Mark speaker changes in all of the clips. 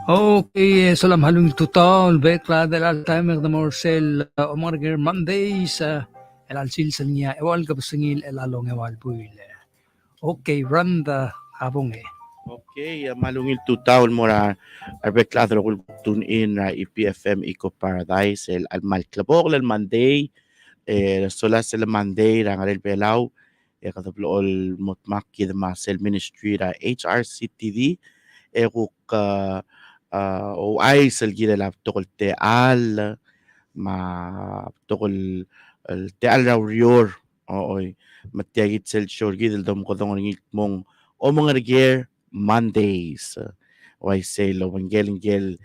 Speaker 1: Okay, salam halong tutol, bekla del Alzheimer de Morcel, Omengereker Mondays, elalsil sa niya, ewal kapasangil elalong ewal buil. Okay, run the habong eh.
Speaker 2: Okay, malungil tutaw mora arbekladro kul tune in na IPFM Eco Paradise el almal klabog el Monday solas el Monday rang el pelaw kataplo ol motmak kid Marcel Ministry ra HRCTV kuk o ay sel gida la tokol teal ma tokol teal ra rior oy matiagit sel shor gidel dom kodong ngit mong Omengereker Mondays. Why say lo Omengereker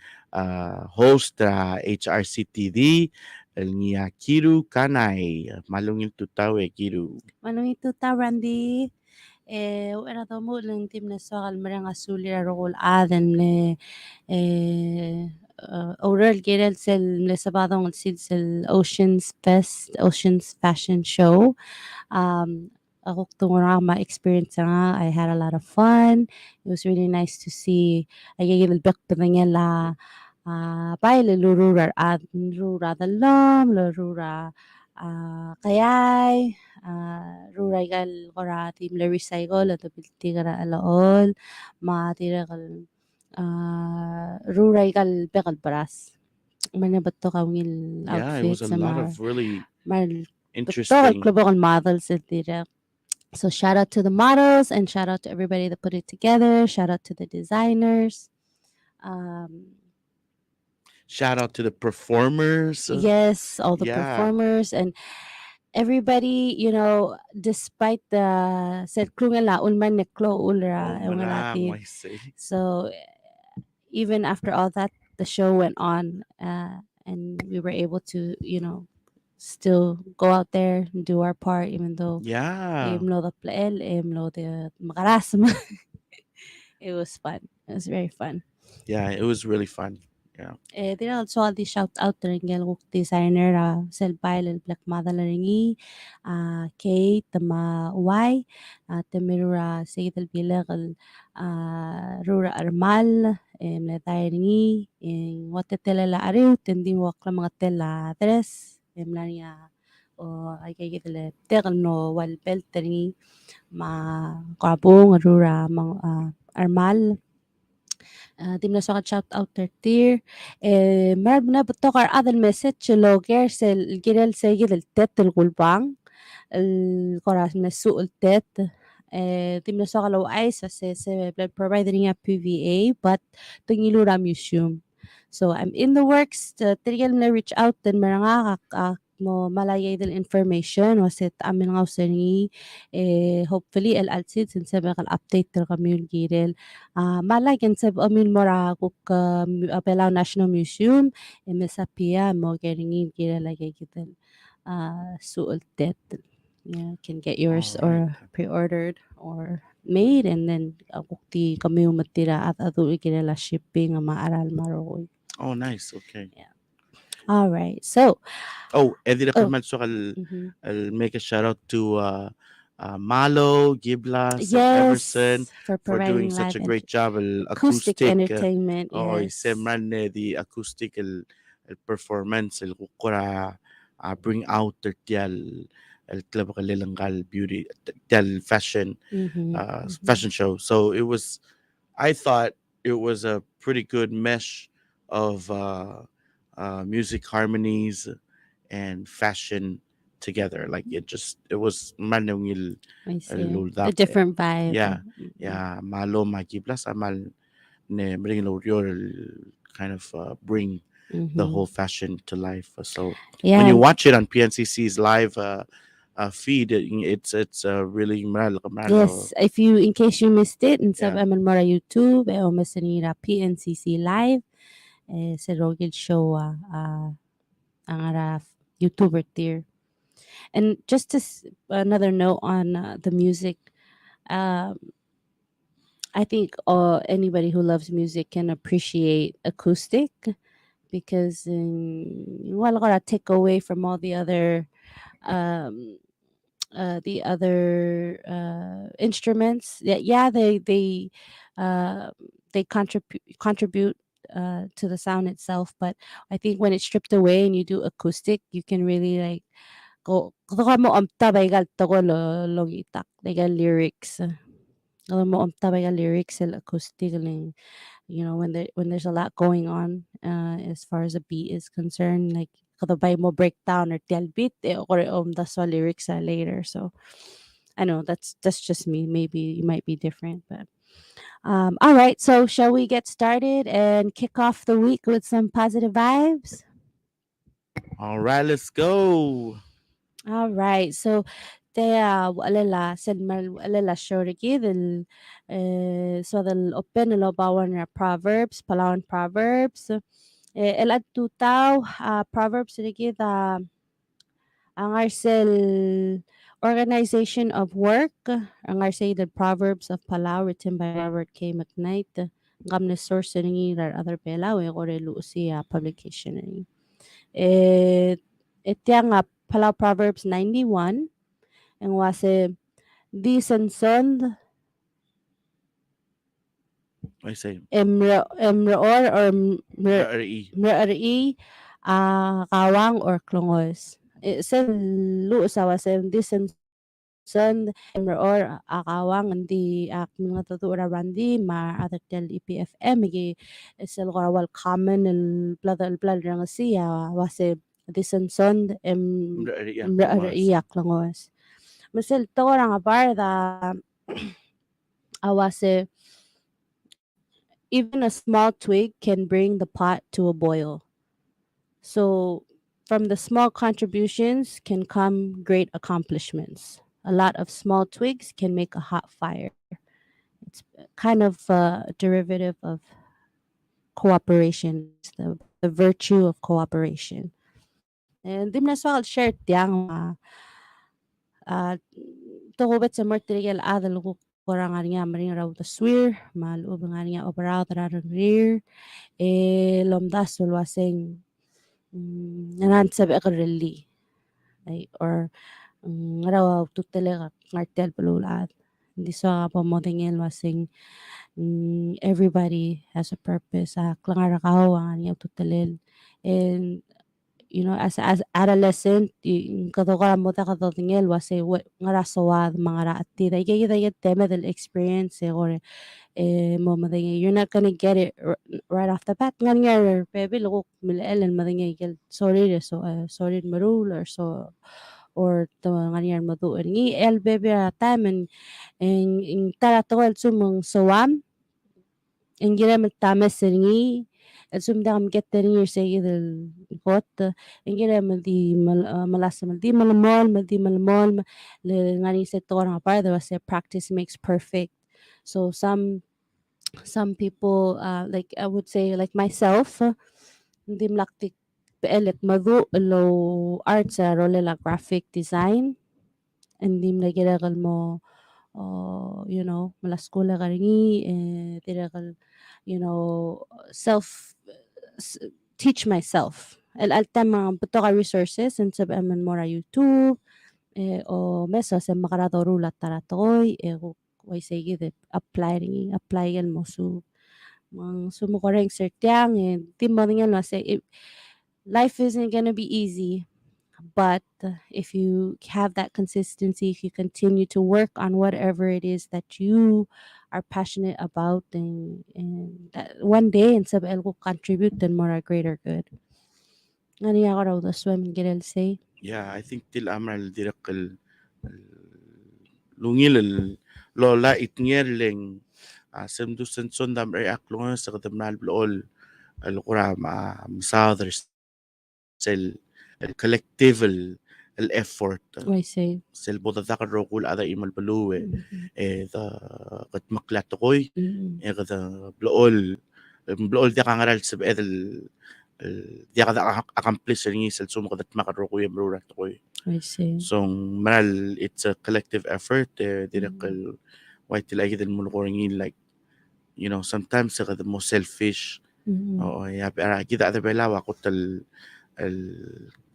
Speaker 2: host ra HRCTV el niya Kiru Kanay. Malungil tutaw Kiru.
Speaker 3: Manong ituta Randy era tomo lang tim na sa kalmarang asuli ra rol aden le oral gerel sel le sabadong sel Oceans Fashion Show. Ako tungura ma-experience nga. I had a lot of fun. It was really nice to see. Ay gigil back pa la Baile lurura ad rura dalom lurura kayay ruray gal kora tim le recycle at bilti gara alaol ma tira gal ruray gal bekal paras mana bato kawngil
Speaker 2: Yeah, it was
Speaker 3: outfit
Speaker 2: a
Speaker 3: sa
Speaker 2: lot
Speaker 3: mar
Speaker 2: of really
Speaker 3: mar bato kal
Speaker 2: interesting.
Speaker 3: club models at tira. So shout out to the models and shout out to everybody that put it together. Shout out to the designers. Um,
Speaker 2: Shout out to the performers.
Speaker 3: yes, all the
Speaker 2: Yeah.
Speaker 3: performers and everybody, despite the said klungela ulman neklo
Speaker 2: Oh,
Speaker 3: ulra
Speaker 2: malang,
Speaker 3: ewangalatid.
Speaker 2: I say.
Speaker 3: So even after all that, the show went on, and we were able to, still go out there and do our part, even though
Speaker 2: Yeah.
Speaker 3: the makarasma. It was fun. It was very fun.
Speaker 2: Yeah, it was really fun. Yeah.
Speaker 3: There also the shout out to ringel hook designer sel bail black mother ringi Kate ma Y temirura سيد البلاغ rura armal la ringi watetela la ariu tending wakla mga tela tres emlania o ay kay le terno wal belt ringi ma kabong rura mga armal dimna sokat shout out tertir مربنا بتوقع هذا المسج لو جيرس الجيرل سيجد التت الغلبان القراص من السوق التت dimna sokat لو عايز se providing a PVA but tungilo ram museum. So I'm in the works tirgal na reach out din maranga mo malayay del information wasit amin nga usani hopefully الالتيد سنسبق الابديت تلقى girel malagan sab amin mora kuk Apelao National Museum mesapia mo geringin kira lagi kita suot that can get
Speaker 2: All
Speaker 3: yours
Speaker 2: right.
Speaker 3: or pre-ordered or made and then kukti kami umatira at atu kira la shipping maaral maroy.
Speaker 2: Oh, nice. Okay.
Speaker 3: Yeah. All right. So,
Speaker 2: Oh, Eddie
Speaker 3: oh,
Speaker 2: Kamal, so
Speaker 3: mhm.
Speaker 2: I'll make a shout out to Malo, Giblas, and Everson
Speaker 3: Yes, for
Speaker 2: for doing
Speaker 3: providing
Speaker 2: such
Speaker 3: live
Speaker 2: a
Speaker 3: and
Speaker 2: great job.
Speaker 3: acoustic
Speaker 2: Acoustic.
Speaker 3: entertainment.
Speaker 2: Oh,
Speaker 3: Yes.
Speaker 2: semran the acoustic el performance el kukura bring out el club kalilangal beauty el fashion
Speaker 3: Mm-hmm. Mm-hmm.
Speaker 2: fashion show. So it was, I thought it was a pretty good mesh of music harmonies and fashion together. Like it was manong
Speaker 3: I see. A
Speaker 2: luldap.
Speaker 3: different vibe.
Speaker 2: Yeah,
Speaker 3: Mm-hmm.
Speaker 2: yeah. Malo magiblas amal ne bring kind of bring the
Speaker 3: Mm-hmm.
Speaker 2: whole fashion to life. So when you
Speaker 3: Yeah.
Speaker 2: watch it on PNCC's live feed, it's really malo.
Speaker 3: Yes. If you, in case you missed it, in sab
Speaker 2: Yeah.
Speaker 3: amal mora YouTube, o masanira PNCC live, sa Rogil show, ang ara YouTuber tier. And just another note on the music, um, I think anybody who loves music can appreciate acoustic because wala ko na take away from all um, the other instruments. Yeah, uh, they contribute to the sound itself. But I think when it's stripped away and you do acoustic, you can really like go mo amta baygal to logitak like lyrics. Mo amta baygal lyrics acoustic lang when there's a lot going on as far as a beat is concerned like kadabay mo breakdown or tial beat or that's all lyrics later. So I know that's just me, maybe you might be different, but all right, so shall we get started and kick off the week with some positive vibes?
Speaker 2: All right, let's go.
Speaker 3: All right, so تيا وقللا سلمى وقللا شوركي so the open lo bawan proverbs palawan proverbs elad tutaw proverbs rigi the ang arsel organization of work ang arsel the proverbs of Palau written by Robert K. McKnight ngam na source ni other Palau ore lucy publication ni itiang Palau Proverbs 91 ang wase di sanson
Speaker 2: I say
Speaker 3: Emroor or
Speaker 2: RE.
Speaker 3: Mrari, Kawang or Klongos. Sen lu usawa sen disen son Emroor Akawang hindi mga tutura randi ma ataktel IPFM gi sel gorawal common el blood rang siya wase disen son
Speaker 2: RE
Speaker 3: Mrari
Speaker 2: Klongos.
Speaker 3: Klongos. Masel to rang apar da awase even a small twig can bring the pot to a boil. So, from the small contributions can come great accomplishments. A lot of small twigs can make a hot fire. It's kind of a derivative of cooperation. It's the virtue of cooperation. And dimna swal share tiang uh to hubet sa martirigel adal ko korang nga maring raw the swear malu nga operaw tarang rear lomdas walwaseng nanan sabi akarili ay or ngaraw tutele ngartel pelulad hindi sa pamodengel wasing everybody has a purpose klangara kaho ang niya tutelel and as adolescent katokara mo ta katotengel wase ngara sawad mga raati dai tema del experience or mo madenge you're not gonna get it right off the bat ngan nga bebe loko milel madenge gel sorry marul or to ngan nga madu ni el bebe time and tara to el sumong sawam ingira matames seringi el sum dam gettering say del hot ingira maldi malasa maldi malamol le ngani se tora pa there was a practice makes perfect so some people like I would say like myself hindi mlaktik peelet madu lo arts role la graphic design hindi mlagiragal mo malaskola karingi tiragal self s- teach myself el tema buto ka resources and sab eman mora YouTube o mesa sa makaradoro la taratoy way say gid apply yan mo su mang sumukoreng sertiang tim mo nga say life isn't gonna be easy but if you have that consistency if you continue to work on whatever it is that you are passionate about and that one day and sab will contribute then more a greater good ano yung ako raw the swim girl say
Speaker 2: Yeah, I think till amal direk lungil lola itngerleng semdu senson dam aklong sa kadamnal blol القرى مع مصادر الكولكتيف الافورت
Speaker 3: I say
Speaker 2: سل بودا ذاك الرقول هذا إيمال بلوه
Speaker 3: mm-hmm.
Speaker 2: إذا قد مقلات تقوي
Speaker 3: Mm-hmm.
Speaker 2: إذا بلول ذاك عمل سب إذا ذاك ذاك accomplish يعني سل سوم قد تمق الرقوي مرورة تقوي
Speaker 3: I say
Speaker 2: so منال it's a collective effort ديرك
Speaker 3: mm-hmm.
Speaker 2: وايت تلاقي ذا الملغورين like sometimes قد مو selfish
Speaker 3: Mm-hmm.
Speaker 2: oo, yeah, kita ada bela ako el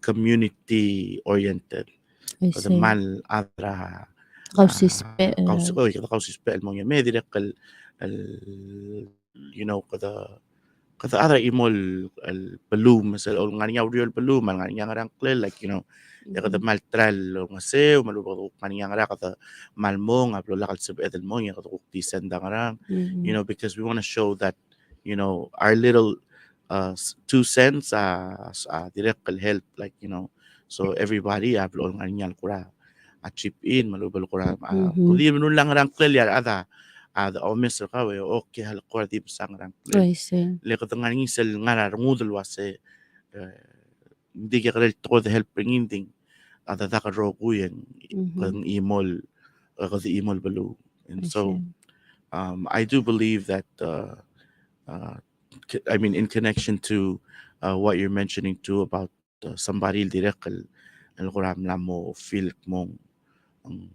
Speaker 2: community oriented.
Speaker 3: I
Speaker 2: Kada
Speaker 3: say
Speaker 2: mal adra
Speaker 3: kausispe
Speaker 2: kada kausis pe el monge me direk el kada adra imol el balloon masal ol ngani yaw real balloon man ngani yang arang kle like ya kada
Speaker 3: mm-hmm.
Speaker 2: mal tral ngase malu ngani yang ara kada mal mo ngablo lakal sib edel mo ya kada ukti senda ngarang
Speaker 3: Mm-hmm.
Speaker 2: because we want to show that our little 2 cents direct will help like so everybody hablo ngani yang kura a chip in malubal kura
Speaker 3: Mm-hmm.
Speaker 2: kudi menun lang rang kle ya ada omis ka we okay hal kura di sang rang kle
Speaker 3: I say
Speaker 2: le ko ngani sel ngara ngudul wase hindi ka kare to the help bringing thing ada da ka ro kuyen
Speaker 3: mm-hmm.
Speaker 2: kang imol ka the imol balu and
Speaker 3: I say
Speaker 2: so I do believe that uh, I mean in connection to what you're mentioning too about somebody direct el kuram la mo feel mong ang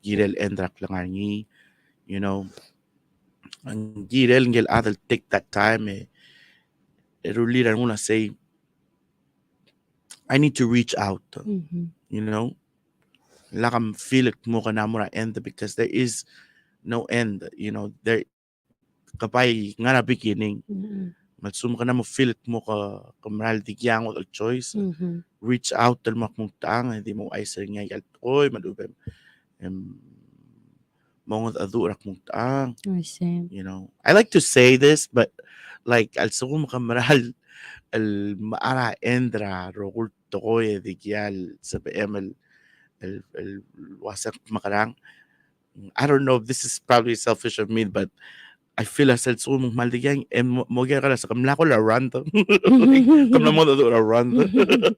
Speaker 2: girel endrak langarngi you know ang girel ngel adal take that time really I want to say I need to reach out
Speaker 3: mm-hmm.
Speaker 2: you know lakam feel it mo kana mo na end because there is no end there kapay nga na beginning.
Speaker 3: Mhm.
Speaker 2: Matsum ka na mo feel mo ka maral digyang o choice.
Speaker 3: Mhm.
Speaker 2: Reach out tal makmong taang hindi mo ay sa nga yal oy madubem mong adu rak mong taang.
Speaker 3: I see.
Speaker 2: You know, I like to say this, but like al sugo makamaral al maara endra rogul tokoy digyal sa PM el wasak makarang. I don't know if this is probably selfish of me, but I feel as el sugo mong maldigyang mo gyal ka sa kamla ko la run to. Like kamla mo adu la run to.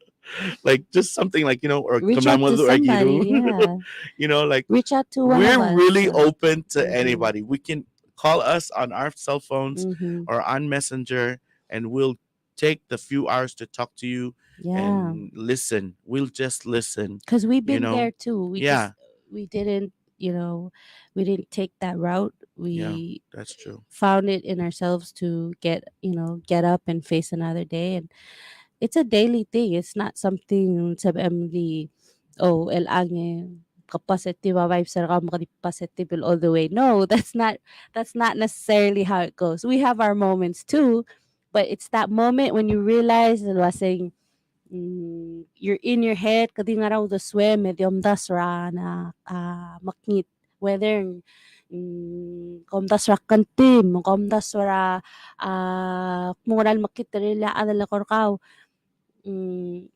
Speaker 2: Like just something like, you know, or
Speaker 3: Reach out to somebody, yeah.
Speaker 2: you know, like
Speaker 3: Reach out to one of
Speaker 2: we're
Speaker 3: us.
Speaker 2: really open to
Speaker 3: Mhm.
Speaker 2: anybody. We can call us on our cell phones
Speaker 3: Mhm.
Speaker 2: or on Messenger, and we'll take the few hours to talk to you
Speaker 3: Yeah.
Speaker 2: and listen. We'll just listen.
Speaker 3: Because we've
Speaker 2: You
Speaker 3: been
Speaker 2: know?
Speaker 3: there too. We
Speaker 2: Yeah,
Speaker 3: we didn't, we didn't take that route.
Speaker 2: yeah,
Speaker 3: We
Speaker 2: that's true.
Speaker 3: found it in ourselves to get up and face another day. And it's a daily thing. It's not something sabi MD, oh, el ange positive vibes are positive all the way. No, that's not necessarily how it goes. We have our moments too, but it's that moment when you realize that was saying you're in your head kadi nga raw the swim medium das ra na maknit whether komdas ra kantim komdas ra moral makitrila adala korkaw mm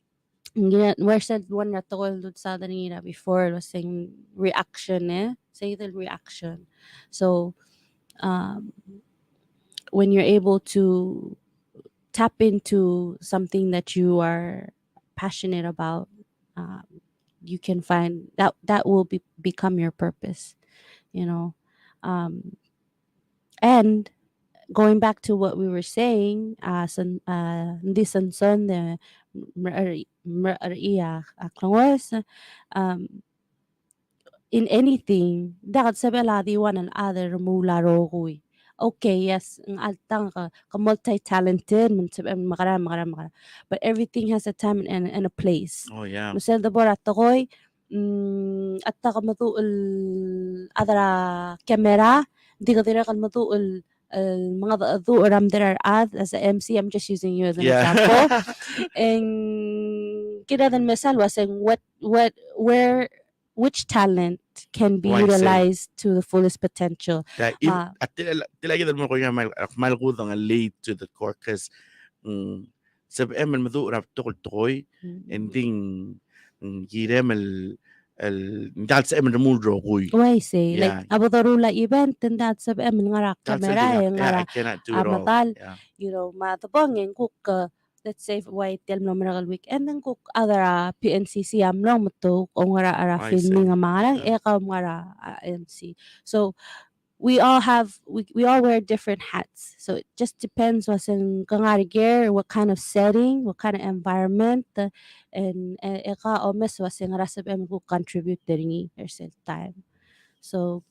Speaker 3: where said one na tol sa danira before was saying reaction say the reaction. So um when you're able to tap into something that you are passionate about, um, you can find that will become your purpose, you know. um, and going back to what we were saying, hindi sanson the um in anything dapat sabela di one another mula rogoy. Okay, yes, ang altang ka multi-talented, makara. But everything has a time and a place.
Speaker 2: Oh yeah,
Speaker 3: Masel da bora tokoy, atta ka matuul adara camera, di ka tira kan matuul mga duuram there are as a MC. I'm just using you as an example.
Speaker 2: yeah.
Speaker 3: And kina dan mesal was saying where which talent can be
Speaker 2: Why say
Speaker 3: utilized to the fullest potential.
Speaker 2: that? If at tilagi mo ko yung malgudang lead to the core, because sa PM madu rap tokol toy ending girem el dal sa emen mudro kuy.
Speaker 3: Why say like
Speaker 2: Yeah,
Speaker 3: abodarula event and that's a ngara
Speaker 2: dal sa
Speaker 3: camera
Speaker 2: yeah,
Speaker 3: ngara
Speaker 2: I cannot do it all.
Speaker 3: matal
Speaker 2: Yeah,
Speaker 3: matabang en cook let's say why tel no miracle weekend and cook other PNCC amlong mato o ngara ara
Speaker 2: I
Speaker 3: filming
Speaker 2: see.
Speaker 3: amarang
Speaker 2: Yeah.
Speaker 3: ka ngara MC. So we all have we all wear different hats, so it just depends what's in kangari gear, what kind of setting, what kind of environment, and eka omes was in rasab em who contribute during yourself time. So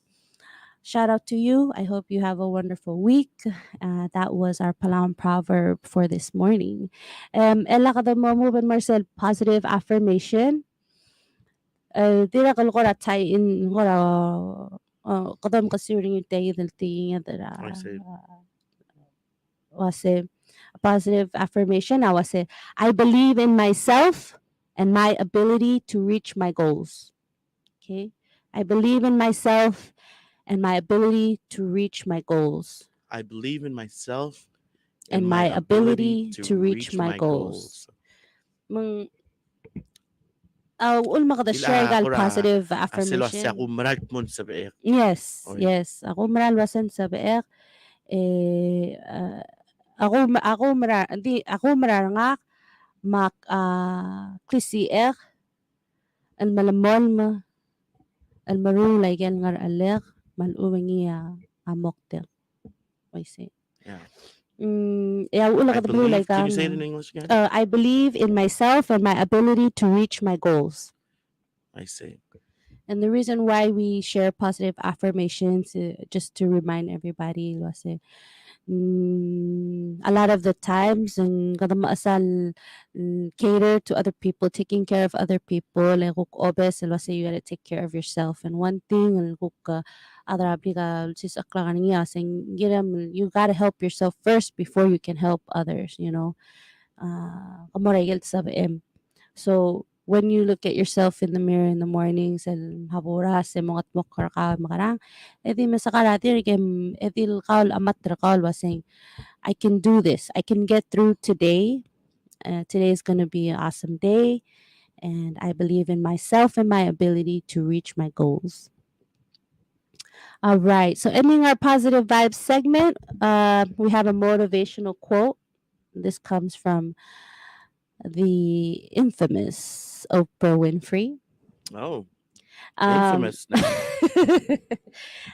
Speaker 3: shout out to you. I hope you have a wonderful week. That was our Palam proverb for this morning. Ella kada mo moving Marcel, positive affirmation. Tira kal kora tie in kora kadam kasiring yung tayo del tingin
Speaker 2: I see.
Speaker 3: was a positive affirmation. I was say I believe in myself and my ability to reach my goals. Okay, I believe in myself and my ability to reach my goals
Speaker 2: I believe in myself and
Speaker 3: and
Speaker 2: my
Speaker 3: my
Speaker 2: ability
Speaker 3: ability
Speaker 2: to
Speaker 3: to reach
Speaker 2: reach
Speaker 3: my
Speaker 2: my
Speaker 3: goals.
Speaker 2: goals.
Speaker 3: Mang ulma kada share
Speaker 2: Tila
Speaker 3: gal
Speaker 2: ako ra
Speaker 3: positive
Speaker 2: aselo sa
Speaker 3: affirmation.
Speaker 2: ako marat mo sa beek.
Speaker 3: Yes,
Speaker 2: Oy.
Speaker 3: yes. Ako maralwasan sa beek. Ako mararangak mak klisiek al malamon ma al marulay gal ngar alek mal umangiya amoktek. I say.
Speaker 2: Yeah.
Speaker 3: Ya ula
Speaker 2: I
Speaker 3: kada marulay
Speaker 2: believe. Can you
Speaker 3: kang.
Speaker 2: say it in English again?
Speaker 3: I believe in myself and my ability to reach my goals.
Speaker 2: I see.
Speaker 3: And the reason why we share positive affirmations, just to remind everybody, was a lot of the times ang kada maasal cater to other people, taking care of other people. Like kung obes, let's say you gotta take care of yourself. And one thing, kung other aplica sis aklangan niya, saying you gotta help yourself first before you can help others. You know, kamarayel sa em. So when you look at yourself in the mirror in the morning, sa habura sa mga tmok ka makarang, edi masakarati edi kaul amat kaul was saying I can do this. I can get through today. Today is going to be an awesome day. And I believe in myself and my ability to reach my goals. All right. So, ending our positive vibes segment, we have a motivational quote. This comes from the infamous Oprah Winfrey.
Speaker 2: Oh,
Speaker 3: Um,
Speaker 2: infamous now.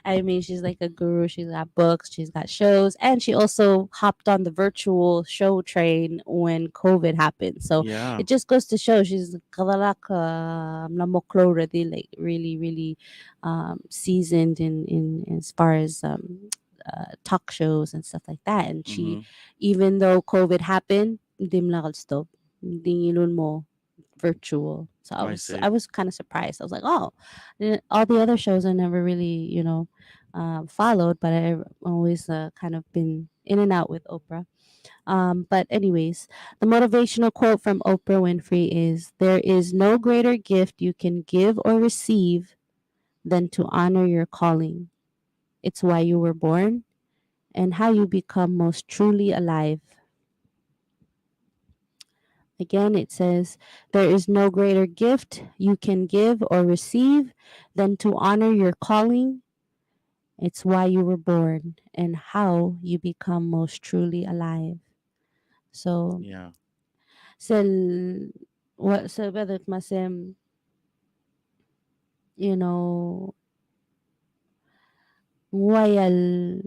Speaker 3: I mean, she's like a guru. She's got books, she's got shows, and she also hopped on the virtual show train when COVID happened. So
Speaker 2: Yeah.
Speaker 3: it just goes to show she's already, like really, really seasoned in as far as talk shows and stuff like that. And she,
Speaker 2: Mm-hmm.
Speaker 3: even though COVID happened, hindi mo stop. Hindi mo virtual. So
Speaker 2: I see.
Speaker 3: I was kind of surprised. I was like, oh, all the other shows I never really followed, but I've always kind of been in and out with Oprah. But anyways, the motivational quote from Oprah Winfrey is: "There is no greater gift you can give or receive than to honor your calling. It's why you were born and how you become most truly alive." Again, it says, "There is no greater gift you can give or receive than to honor your calling. It's why you were born and how you become most truly alive." So,
Speaker 2: Yeah.
Speaker 3: sel, what, so, bedet masem, you know, wayal,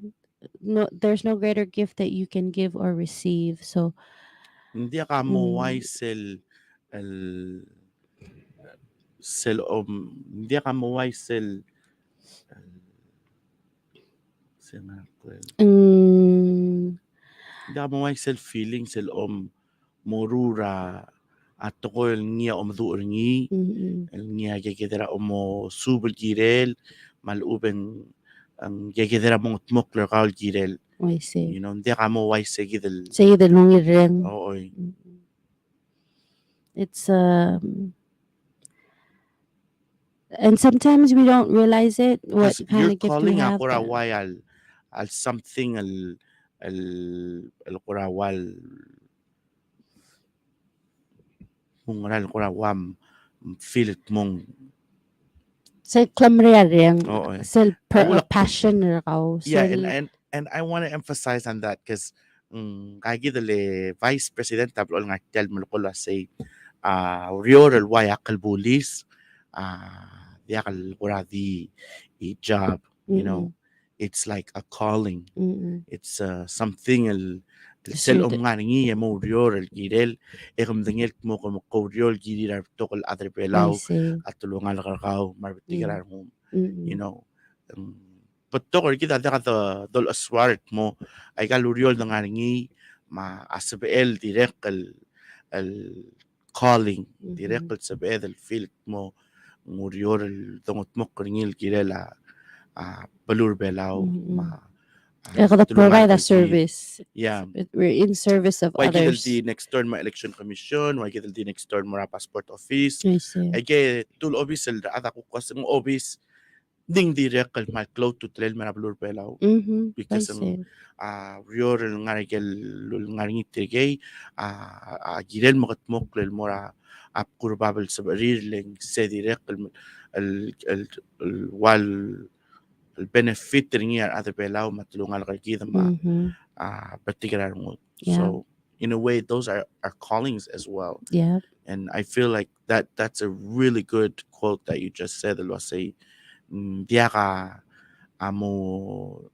Speaker 3: no, there's no greater gift that you can give or receive. So,
Speaker 2: Hindi ka mo
Speaker 3: mm,
Speaker 2: wise el hindi ka mo wise
Speaker 3: mm,
Speaker 2: hindi ka mo wise feelings morura at toko el niya duur ngi
Speaker 3: mm,
Speaker 2: el niya gegedera subel girel maluben ang gegedera mong tmokler kaul girel.
Speaker 3: I see.
Speaker 2: You know, hindi ka mo wise gidel.
Speaker 3: Say the ring.
Speaker 2: Oy.
Speaker 3: It's and sometimes we don't realize it what
Speaker 2: Because
Speaker 3: kind
Speaker 2: you're
Speaker 3: of gift we
Speaker 2: calling
Speaker 3: have.
Speaker 2: ako
Speaker 3: But
Speaker 2: raway al something al kurawal kung kurawam feel it mong
Speaker 3: sa klamria ring,
Speaker 2: oo
Speaker 3: sel
Speaker 2: awulak
Speaker 3: passion raw,
Speaker 2: yeah
Speaker 3: sel
Speaker 2: and I want to emphasize on that because kagi dale vice president tablo nga tel mulukolo say rioral waya kalbulis yakal kuradi a job, you know, it's like a calling. It's something el sel
Speaker 3: should
Speaker 2: nga ngi mo rior el girel e kum dengel mo ko rior girir tokol adre
Speaker 3: I
Speaker 2: pelaw
Speaker 3: see.
Speaker 2: at tulungan kakao marbitigar mo, you
Speaker 3: Mm-mm.
Speaker 2: know. But tokol kita da dol aswart mo ay kaluriol nga ngi ma asbel direct el calling direct el sabed el feel mo murior el dongot mo kringil girela balur belaw ma
Speaker 3: To
Speaker 2: tulungan
Speaker 3: provide a
Speaker 2: kagid.
Speaker 3: service.
Speaker 2: Yeah.
Speaker 3: We're in service of
Speaker 2: Why gidal
Speaker 3: others.
Speaker 2: di next turn ma election commission, why gidal di next turn mara passport office.
Speaker 3: I see.
Speaker 2: Ay ge tul office el ata ko kasang office ding direct kal ma close to trail mara balur belaw.
Speaker 3: I
Speaker 2: Because ang
Speaker 3: see.
Speaker 2: rior el ngarigel ngaringi tigay giren mo katmok lel mora ap kurbabel sa barileng se direct el wal el benefit niya at belaw matulungan kagid ma particular mo.
Speaker 3: Yeah.
Speaker 2: So in a way those are callings as well.
Speaker 3: Yeah.
Speaker 2: And I feel like that's a really good quote that you just said. Lo say dia ka amo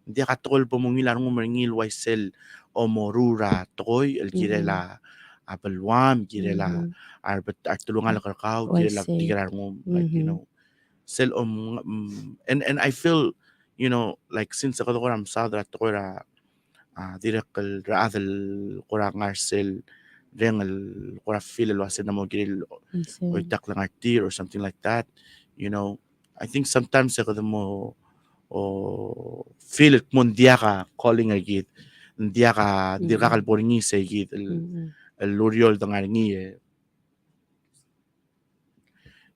Speaker 2: dia ka tol pomongila ng mangil waisel o morura toy el girela apelwam girela ar tulungan la kakao
Speaker 3: I
Speaker 2: girela
Speaker 3: see.
Speaker 2: tigarar mo like you know sel and I feel you know like since ako ko ram sa da to ra Dirakal raadal kurang arsil rengal kurang feel wasin na mo giril
Speaker 3: I
Speaker 2: or
Speaker 3: see.
Speaker 2: taklang artir or something like that. You know, I think sometimes ako mo o feel it mo ndiya ka calling agit ndiya ka di ka
Speaker 3: Mm-mm.
Speaker 2: kalboringi sa agit
Speaker 3: Mm-mm.
Speaker 2: el luriol dangaringi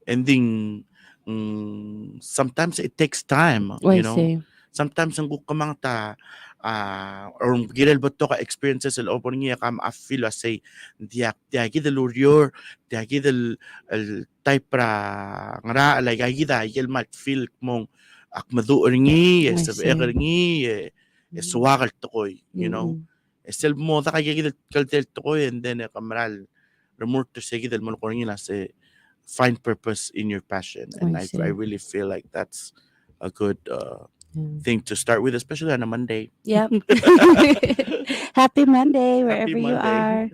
Speaker 2: ending sometimes it takes time,
Speaker 3: I
Speaker 2: you know.
Speaker 3: see.
Speaker 2: Sometimes ang gukamang ta or girel bato ka experiences el opor niya kam I feel say dia gida lurior dia gida el type pra ngara like gida yel mat feel mong akmadu ringi
Speaker 3: I
Speaker 2: sab
Speaker 3: see.
Speaker 2: ringi
Speaker 3: Mm-mm.
Speaker 2: suwagal tokoy, you know.
Speaker 3: Mm-mm.
Speaker 2: Esel mo da kaya gida kaltel tokoy and then kamral remort to say gida mo koringi la se find purpose in your passion, and
Speaker 3: I
Speaker 2: I
Speaker 3: see.
Speaker 2: really feel like that's a good
Speaker 3: Yeah.
Speaker 2: thing to start with, especially on a Monday.
Speaker 3: Yep. Happy Monday,
Speaker 2: Happy
Speaker 3: wherever you
Speaker 2: Monday.
Speaker 3: are.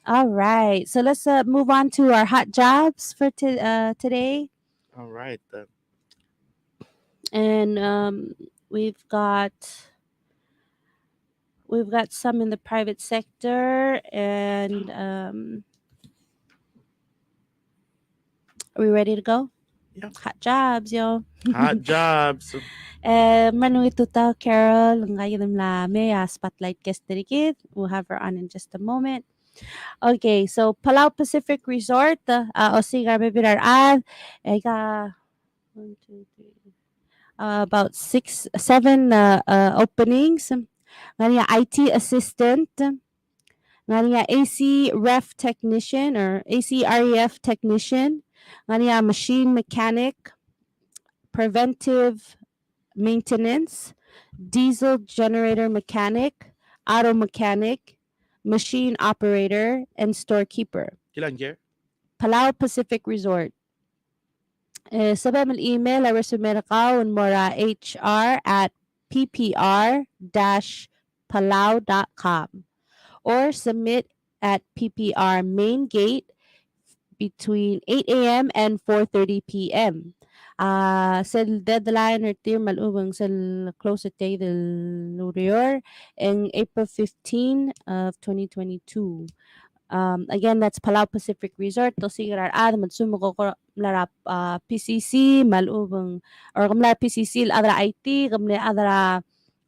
Speaker 3: All right. So let's move on to our hot jobs for today.
Speaker 2: All right.
Speaker 3: And we've got some in the private sector, and are we ready to go?
Speaker 2: Yeah.
Speaker 3: Hot jobs, yo.
Speaker 2: Hot jobs.
Speaker 3: Manu ito ta Carol, ngayon la may spotlight guest dirigid. We'll have her on in just a moment. Okay, so Palau Pacific Resort, o sigar bebirar ega 1, 2, 3, about 6, 7 openings. Ngania IT assistant, ngania AC ref technician or AC REF technician, ngania machine mechanic, preventive maintenance, diesel generator mechanic, auto mechanic, machine operator, and storekeeper.
Speaker 2: Kilang year?
Speaker 3: Palau Pacific Resort. Sabay mo email a resume ka mora hr at ppr-palau.com or submit at PPR main gate between 8 a.m. and 4:30 p.m. Sa deadline or tier malubang sa close day del Lurior in April 15 of 2022. Again, that's Palau Pacific Resort. To sigarar magsumuko ko lara PCC malubang or kamla PCC adra IT kamla adra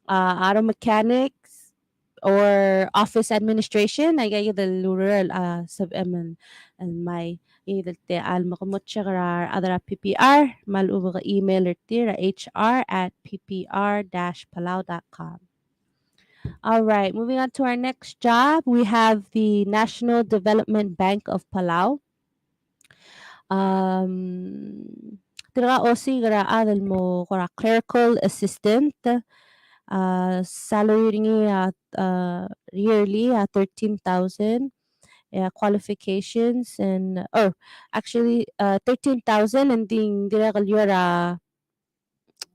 Speaker 3: auto mechanics or office administration. I get the rural sub and my either te al makamotcha karar adra PPR malubang email or tira hr at ppr-palau.com. All right, moving on to our next job, we have the National Development Bank of Palau. Tira osi gara adal mo kora clerical assistant. Salary ringi yearly 13,000. Qualifications and actually 13,000 and ding dira kalyora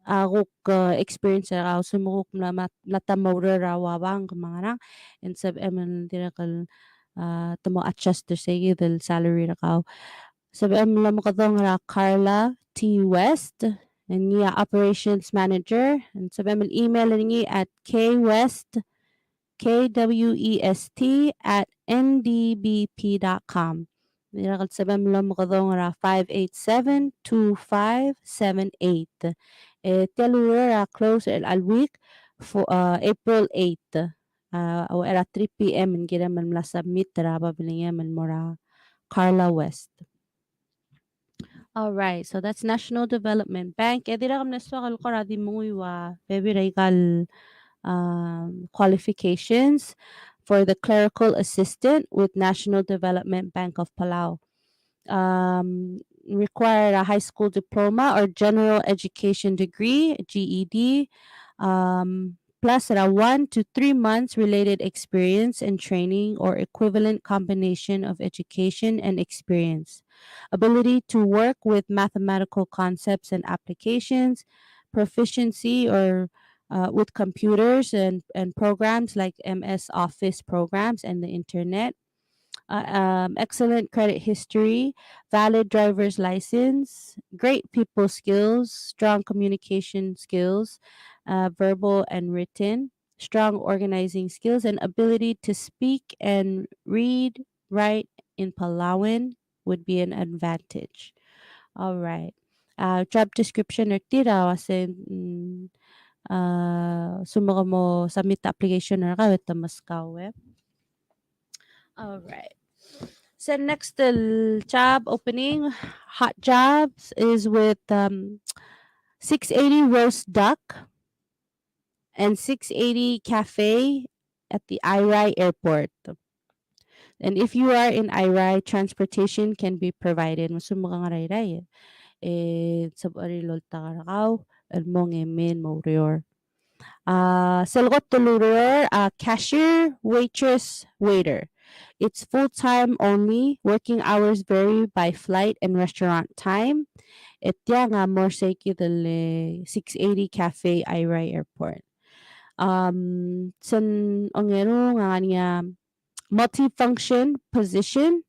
Speaker 3: aguk experience ra sumukuk na lata maurera wawang kamangana and sab eman dirakal tamo adjust to say the salary ra kao sab em lam kadong ra Carla T West and niya operations manager and sab em email ni at kwest at ndbp.com. Dirakal sabem lam kadong ra 587-2578. Telura close al week for April 8th. O era 3 p.m. and gira man mla submit ra babilingya man mora Carla West. All right, so that's National Development Bank. Dira kam naswakal ko ra di mungwiwa baby regal qualifications for the clerical assistant with National Development Bank of Palau. Require a high school diploma or general education degree, GED, plus a 1 to 3 months related experience and training or equivalent combination of education and experience. Ability to work with mathematical concepts and applications, proficiency or with computers and programs like MS Office programs and the internet, excellent credit history, valid driver's license, great people skills, strong communication skills, verbal and written, strong organizing skills, and ability to speak and read, write in Palawan would be an advantage. All right. Job description tira kasi sumuka mo submit the application na ka with the Moscow. All right. So next job opening, hot jobs is with 680 roast duck and 680 cafe at the Irai airport. And if you are in Irai, transportation can be provided. Masumukang Irai. Sabari lol takarakaw, almong emin morior. Salgot tuluror, cashier, waitress, waiter. It's full-time only. Working hours vary by flight and restaurant time. Etya nga morseki del 680 Cafe Irai Airport. San ongero nga niya multifunction position,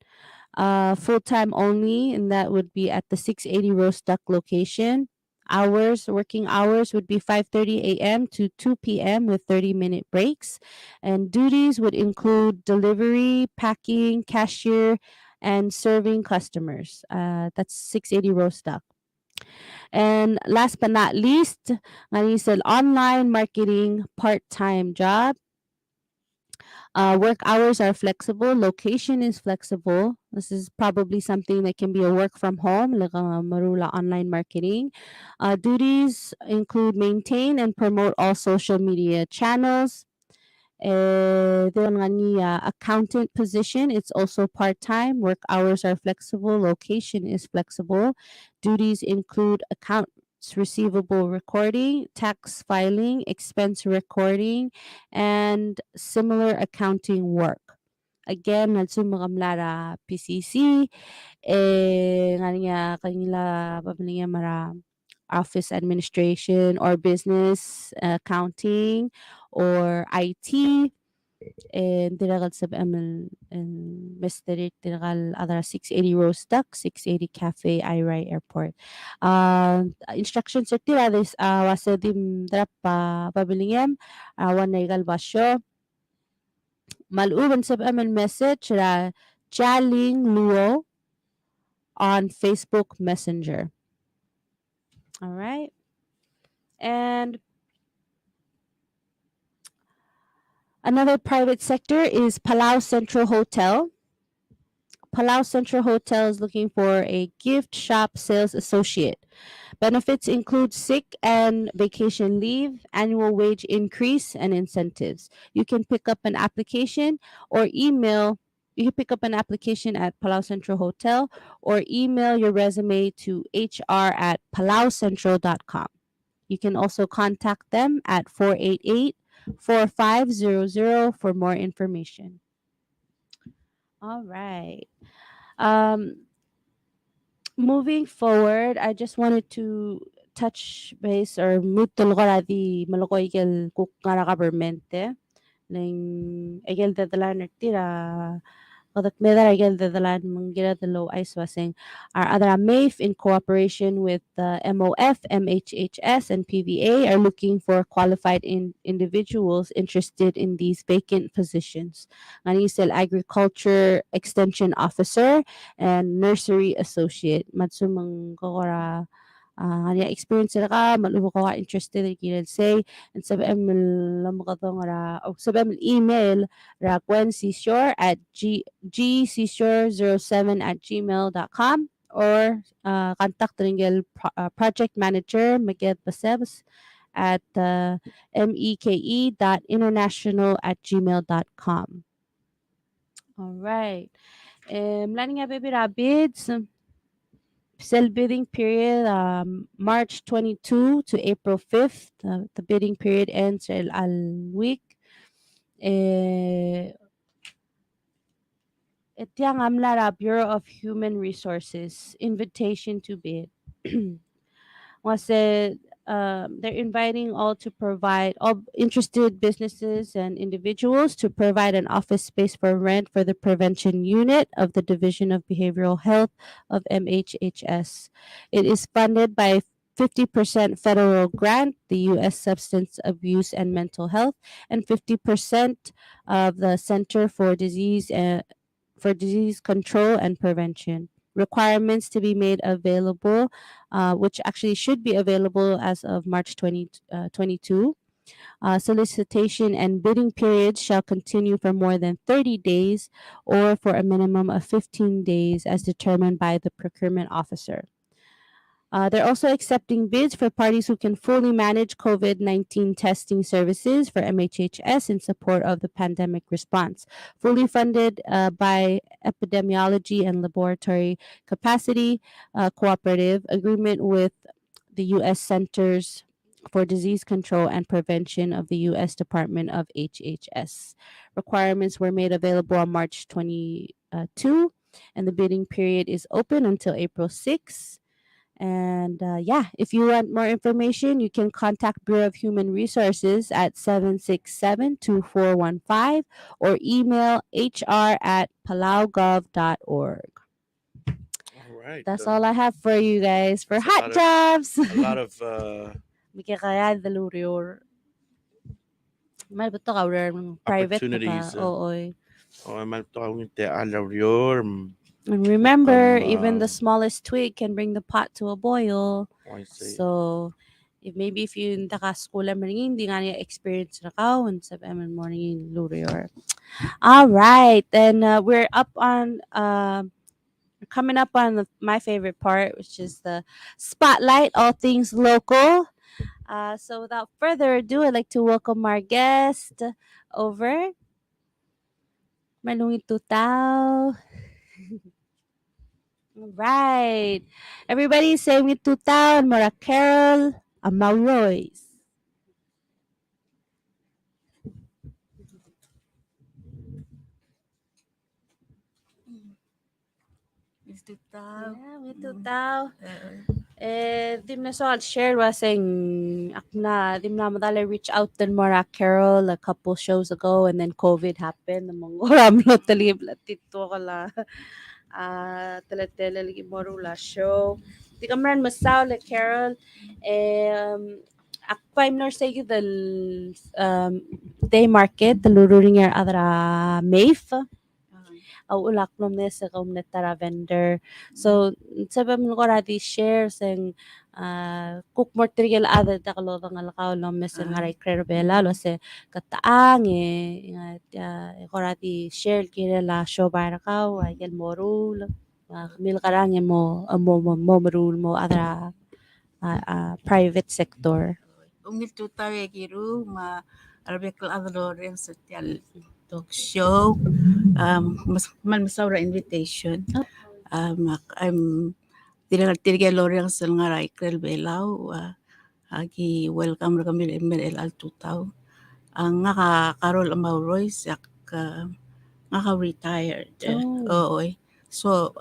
Speaker 3: full-time only, and that would be at the 680 Roast Duck location. Working hours would be 5:30 a.m. to 2 p.m. with 30-minute breaks. And duties would include delivery, packing, cashier, and serving customers. That's 680 Roast Duck. And last but not least, is an online marketing part-time job. Work hours are flexible. Location is flexible. This is probably something that can be a work from home, like marula online marketing. Duties include maintain and promote all social media channels. The accountant position, it's also part-time. Work hours are flexible. Location is flexible. Duties include accounts receivable recording, tax filing, expense recording, and similar accounting work. Again, nagsumakamlara PCC, kanila pabiling mara office administration or business accounting or IT. And tiragal sab amal and Mr. tiragal other 680 Rose Duck, 680 Cafe Irai Airport. Instructions sa tira this wasa dim drap pabilingem wanaigal basyo maluban sab amal message ra Chaling Luo on Facebook Messenger. All right. And another private sector is Palau Central Hotel. Palau Central Hotel is looking for a gift shop sales associate. Benefits include sick and vacation leave, annual wage increase, and incentives. You can pick up an application or email. You can pick up an application at Palau Central Hotel or email your resume to hr@palaucentral.com. You can also contact them at 488-4500 for more information. All right. Moving forward, I just wanted to touch base or mutol ko di malokoy kel kuk ngara government ning egel dadalan tira kadak medar egel dadalan mangira dalo aiswasing our other MAFE in cooperation with the MOF, MHHS, and PVA are looking for qualified individuals interested in these vacant positions. Nganisel agriculture extension officer and nursery associate. Matsumang kokora kanya experience sila ka malubo ko ka interested in say and sabi email ra gwenseashore at gseashore07@gmail.com or contact ringel project manager Miguel Basebs at meke.international@gmail.com. All right. Lani nga baby rabbits. Sell bidding period March 22 to April 5th. The bidding period ends al week. Etiang Amlara Bureau of Human Resources invitation to bid. Was it they're inviting all interested businesses and individuals to provide an office space for rent for the prevention unit of the Division of Behavioral Health of MHHS. It is funded by 50% federal grant, the U.S. Substance Abuse and Mental Health, and 50% of the Center for Disease Control and Prevention. Requirements to be made available, which actually should be available as of March 2022. Solicitation and bidding periods shall continue for more than 30 days or for a minimum of 15 days as determined by the procurement officer. They're also accepting bids for parties who can fully manage COVID-19 testing services for MHHS in support of the pandemic response. Fully funded by epidemiology and laboratory capacity cooperative agreement with the U.S. Centers for Disease Control and Prevention of the U.S. Department of HHS. Requirements were made available on March 22, and the bidding period is open until April 6. And yeah, if you want more information, you can contact Bureau of Human Resources at 767-2415 or email hr@palaugov.org.
Speaker 2: All right.
Speaker 3: That's all I have for you guys for
Speaker 2: That's a
Speaker 3: hot
Speaker 2: lot of-
Speaker 3: jobs.
Speaker 2: a lot of
Speaker 3: Mikikaya dalurior. May beto ka private na ka.
Speaker 2: opportunities.
Speaker 3: Oo.
Speaker 2: I'm talking to Alarior.
Speaker 3: And remember, even the
Speaker 2: Welcome.
Speaker 3: smallest twig can bring the pot to a boil.
Speaker 2: I see.
Speaker 3: So, if you hindi ka school maringin, hindi nga niya experience na ka, and sa morning lurior. All right, then we're up on coming up on my favorite part, which is the spotlight, all things local. So without further ado, I'd like to welcome our guest over. Malungit Tutaw. All right. Everybody say with Tutaw and Mara Carol Amauroys.
Speaker 4: Tutaw.
Speaker 3: Yeah, with Tutaw. Dim na so I'll share wasing akna dim na madala reach out then Mara Carol a couple shows ago, and then COVID happened. The mga lo talib latito ko la talatela lagi morula show. Di kamran masaw la Carol akpaim nor say the day market the lururing your adra maif au ulak nom ne sa kom netara vendor. So sabi mo ko radi share sang cook material ada da kalo ng alakaw nom sa ngaray krerbela lo se kataang ko radi share kira la show para ka ay kel morul mil karang mo marul mo adra private sector.
Speaker 4: Ungil tutaw e giru ma arbekal adlorem social talk show. Mas masawra invitation. I'm tiragal loreng sa ngaray krerbela agi welcome ra kami ML al tutaw. Ang nga Carol Amauroy sak nga retired. Oo. So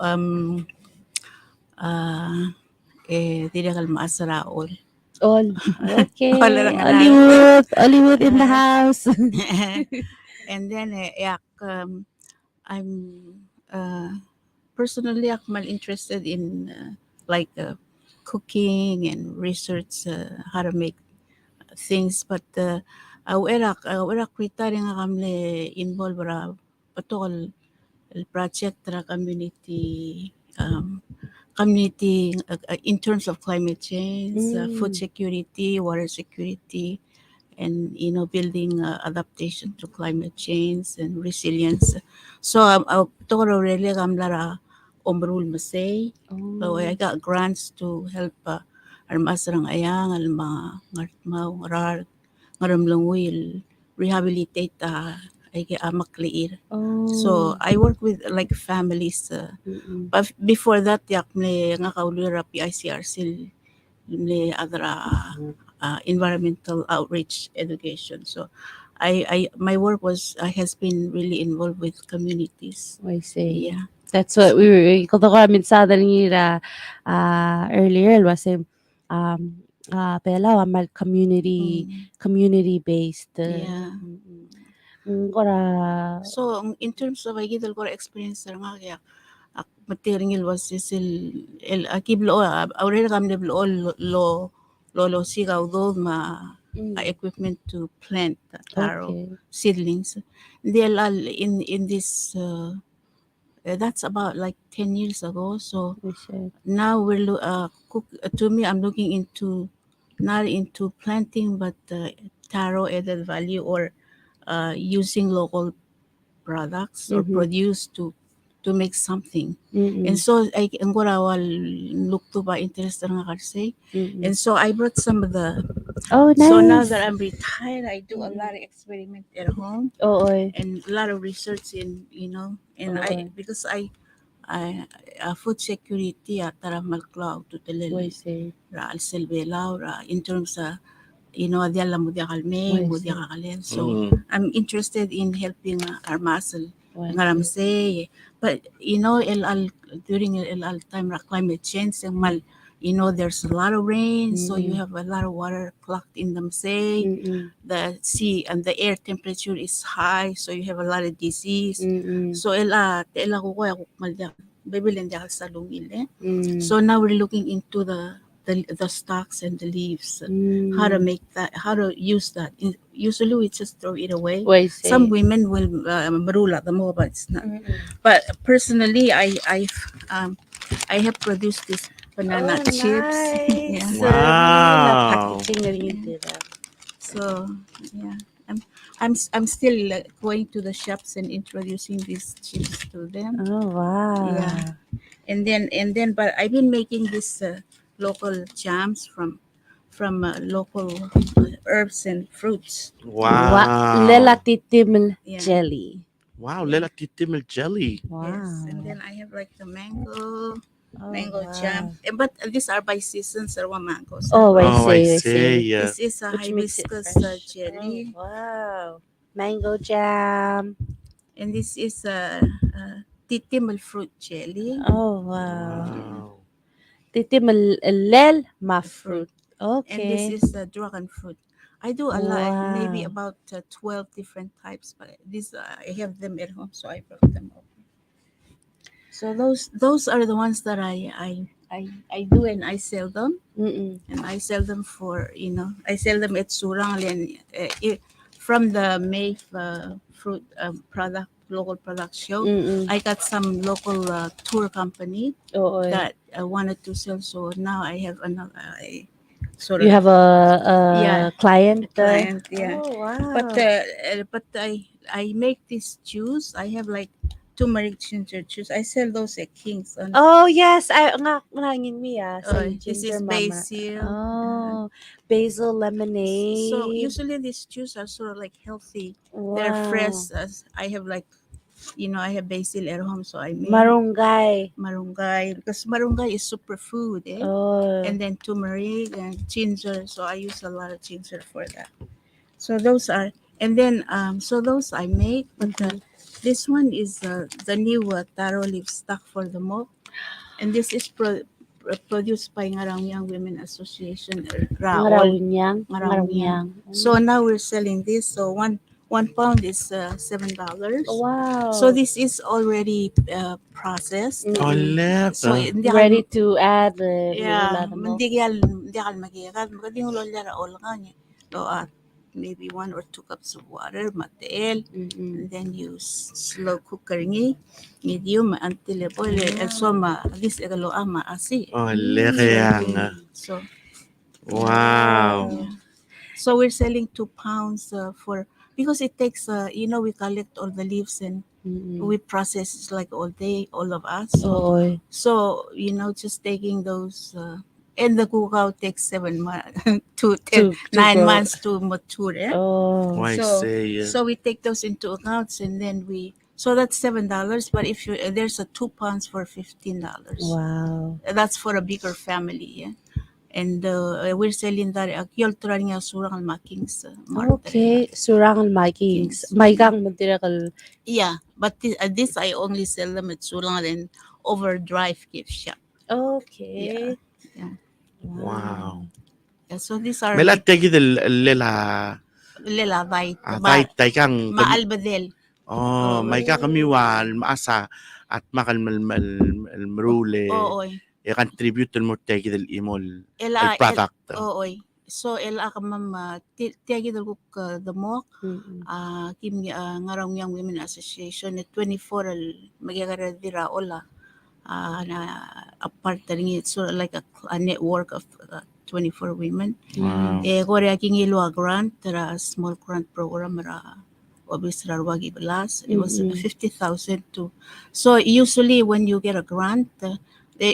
Speaker 4: tiragal maasraol.
Speaker 3: All okay.
Speaker 4: Wala lang
Speaker 3: Hollywood in the house.
Speaker 4: And then I'm personally mal interested in like cooking and research how to make things, but wala kwita rin nga kami involved ra patokal el project ra community in terms of climate change, food security, water security, and building adaptation to climate change and resilience. So to really kamlara omrul masay. So I got grants to help armasarang ayang alma ngartmaw ngarar ngaramlangwil rehabilitate ay amakliir. So I work with like families. But before that yak me nga kaulira PICRC le adra environmental outreach education. So my work has been really involved with communities.
Speaker 3: I see.
Speaker 4: Yeah.
Speaker 3: That's what we were kung ako minsan nila earlier was pela amal community based.
Speaker 4: Yeah.
Speaker 3: Kora
Speaker 4: So in terms of I get ko experience nga kaya material was is el akib lo already kam de lo sigaw do ma equipment to plant the taro
Speaker 3: Okay.
Speaker 4: seedlings. They'll in this that's about like 10 years ago. So
Speaker 3: We see.
Speaker 4: now to me I'm looking into not into planting but taro added value or using local products or
Speaker 3: Mhm.
Speaker 4: produce to make something. And
Speaker 3: Mm-mm.
Speaker 4: so I ang wal look to ba interest nga kasi.
Speaker 3: Mm-mm.
Speaker 4: And so I brought some of the
Speaker 3: Oh,
Speaker 4: so now
Speaker 3: nice.
Speaker 4: that I'm retired I do a lot of experiment at home
Speaker 3: Oo, oy.
Speaker 4: and a lot of research in and I
Speaker 3: Oo.
Speaker 4: because I food security tara malklaw to
Speaker 3: We
Speaker 4: telel
Speaker 3: see.
Speaker 4: ra al selbelaw ra in terms of diala mo dia kalme
Speaker 3: We
Speaker 4: mo
Speaker 3: see.
Speaker 4: dia kakalen. So
Speaker 2: Mm.
Speaker 4: I'm interested in helping our muscle
Speaker 3: We
Speaker 4: ngaram
Speaker 3: see.
Speaker 4: say but during el time ra climate change ang mal there's a lot of rain so you
Speaker 3: Mm-mm.
Speaker 4: have a lot of water clogged in them say
Speaker 3: Mm-mm.
Speaker 4: the sea and the air temperature is high so you have a lot of disease
Speaker 3: Mm-mm.
Speaker 4: so ko kaya malda bibilin dia sa lungil
Speaker 3: Mm.
Speaker 4: so now we're looking into the stalks and the leaves how to make that how to use that usually we just throw it away
Speaker 3: We
Speaker 4: some
Speaker 3: see.
Speaker 4: women will marula the more but it's not
Speaker 3: Mm-mm.
Speaker 4: but personally I have produced this banana
Speaker 3: Oh,
Speaker 4: chips yeah
Speaker 3: nice. Manila
Speaker 2: Wow.
Speaker 3: packaging na rin yung tira.
Speaker 4: so yeah I'm still going to the shops and introducing these chips to them
Speaker 3: Oh, wow.
Speaker 4: yeah and then but I've been making this local jams from local herbs and fruits
Speaker 3: Lela
Speaker 2: Wow.
Speaker 3: titim
Speaker 4: yeah
Speaker 3: jelly.
Speaker 2: Wow,
Speaker 4: yeah
Speaker 2: Lela Titimil jelly.
Speaker 4: yes and
Speaker 3: Wow.
Speaker 4: then I have like the
Speaker 3: Oh,
Speaker 4: mango jam
Speaker 3: wow.
Speaker 4: but these are by seasons or mangoes
Speaker 3: Oh, I
Speaker 2: Oh, I
Speaker 3: see, I
Speaker 2: see.
Speaker 3: see.
Speaker 2: Yeah.
Speaker 4: this is a
Speaker 3: Which makes it
Speaker 4: hibiscus
Speaker 3: fresh. Oh,
Speaker 4: jelly
Speaker 3: wow. Mango jam.
Speaker 4: and this is a titimel fruit jelly
Speaker 3: Oh, wow.
Speaker 4: yeah
Speaker 2: Wow.
Speaker 3: Titim lel ma
Speaker 4: a fruit
Speaker 3: fruit.
Speaker 4: and this
Speaker 3: Okay.
Speaker 4: is dragon fruit. I do a lot, maybe
Speaker 3: Wow.
Speaker 4: about 12 different types, but this I have them at home, so I brought them over. So those are the ones that I do and I sell them,
Speaker 3: Mm-mm.
Speaker 4: and I sell them for I sell them at Surang and from the May fruit product local product show.
Speaker 3: Mm-mm.
Speaker 4: I got some local tour company
Speaker 3: Oo.
Speaker 4: that I wanted to sell, so now I have another. Sort
Speaker 3: You
Speaker 4: of
Speaker 3: have
Speaker 4: yeah
Speaker 3: a client there?
Speaker 4: client yeah
Speaker 3: Oh,
Speaker 4: but
Speaker 3: wow.
Speaker 4: I make this juice I have like turmeric ginger juice I sell those at King's on
Speaker 3: Oh, yes. I nga nangin mi say
Speaker 4: this
Speaker 3: ginger
Speaker 4: is
Speaker 3: mama.
Speaker 4: basil
Speaker 3: Oh, basil
Speaker 4: so
Speaker 3: lemonade.
Speaker 4: usually these juice are sort of like healthy they're
Speaker 3: Wow.
Speaker 4: fresh as I have like I have basil at home so I make
Speaker 3: Marunggay.
Speaker 4: marunggay because marunggay is superfood
Speaker 3: Oh.
Speaker 4: and then turmeric and ginger so I use a lot of ginger for that. So those are, and then so those I make, but this one is the new taro leaf stock for the mop, and this is produced by Ngarang Young Women Association, Raol
Speaker 3: Ngarawunyang.
Speaker 4: Ngarawinyang.
Speaker 3: Ngarawunyang.
Speaker 4: So now we're selling this. So one pound is $7.
Speaker 3: Wow.
Speaker 4: So this is already processed.
Speaker 2: Olek.
Speaker 4: So hindi
Speaker 3: Ready to add
Speaker 4: yeah,
Speaker 3: lula mo.
Speaker 4: hindi kal magigat. Magkading ulo nila all nga niya. So maybe 1 or 2 cups of water, matel, and then you slow cooker ni medium until it boil. So this egalo ama asi.
Speaker 2: Olek yang.
Speaker 4: So
Speaker 2: Wow.
Speaker 4: yeah. So we're selling 2 pounds for because it takes we collect all the leaves and we process it like all day, all of us.
Speaker 3: Oo.
Speaker 4: So just taking those and the cacao takes 7 months to
Speaker 3: To
Speaker 4: 9
Speaker 3: grow.
Speaker 4: months to mature.
Speaker 3: Oh.
Speaker 2: I
Speaker 4: So
Speaker 2: see.
Speaker 4: so we take those into accounts and then so that's $7. But if you there's a 2 pounds for $15.
Speaker 3: Wow.
Speaker 4: That's for a bigger family. Yeah. And we're selling that yoltra niya surang makings
Speaker 3: Okay. Surang markings.
Speaker 4: Kings.
Speaker 3: Maigang matirakal.
Speaker 4: Yeah, but this I only sell them at Surang and Overdrive gift shop.
Speaker 3: Okay.
Speaker 4: Yeah.
Speaker 2: Wow.
Speaker 4: Yeah, so these are
Speaker 2: Mela
Speaker 4: like
Speaker 2: tegi del lela
Speaker 4: Lela Vite,
Speaker 2: tai tai kang
Speaker 4: Maalbadel.
Speaker 2: may kakamiwal maasa at makal marule
Speaker 4: Ooy.
Speaker 2: i-contribute mo tegi del imol el
Speaker 4: El
Speaker 2: product.
Speaker 4: ooy. So el mama tiagi dal the mo kim ngarang Young Women Association at 24 al magagara dira ola na apart ring it so like a network of 24 women.
Speaker 2: Wow.
Speaker 4: Kore aking ilo a grant tara small grant program ra obis wagi belas. It was 50,000 too. So usually when you get a grant,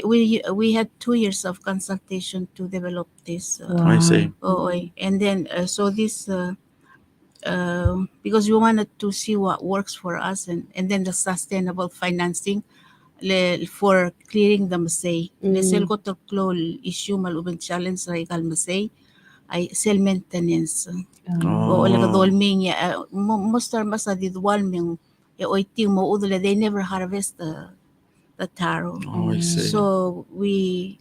Speaker 4: we had 2 years of consultation to develop this.
Speaker 2: I see.
Speaker 4: And then so this because we wanted to see what works for us and then the sustainable financing for clearing the masay. Lesel ko to issue malubang challenge sa ikal masay ay cell maintenance. O like dolming ya most are masa di dolming oiting mo udula they never harvest the taro.
Speaker 2: I see.
Speaker 4: So we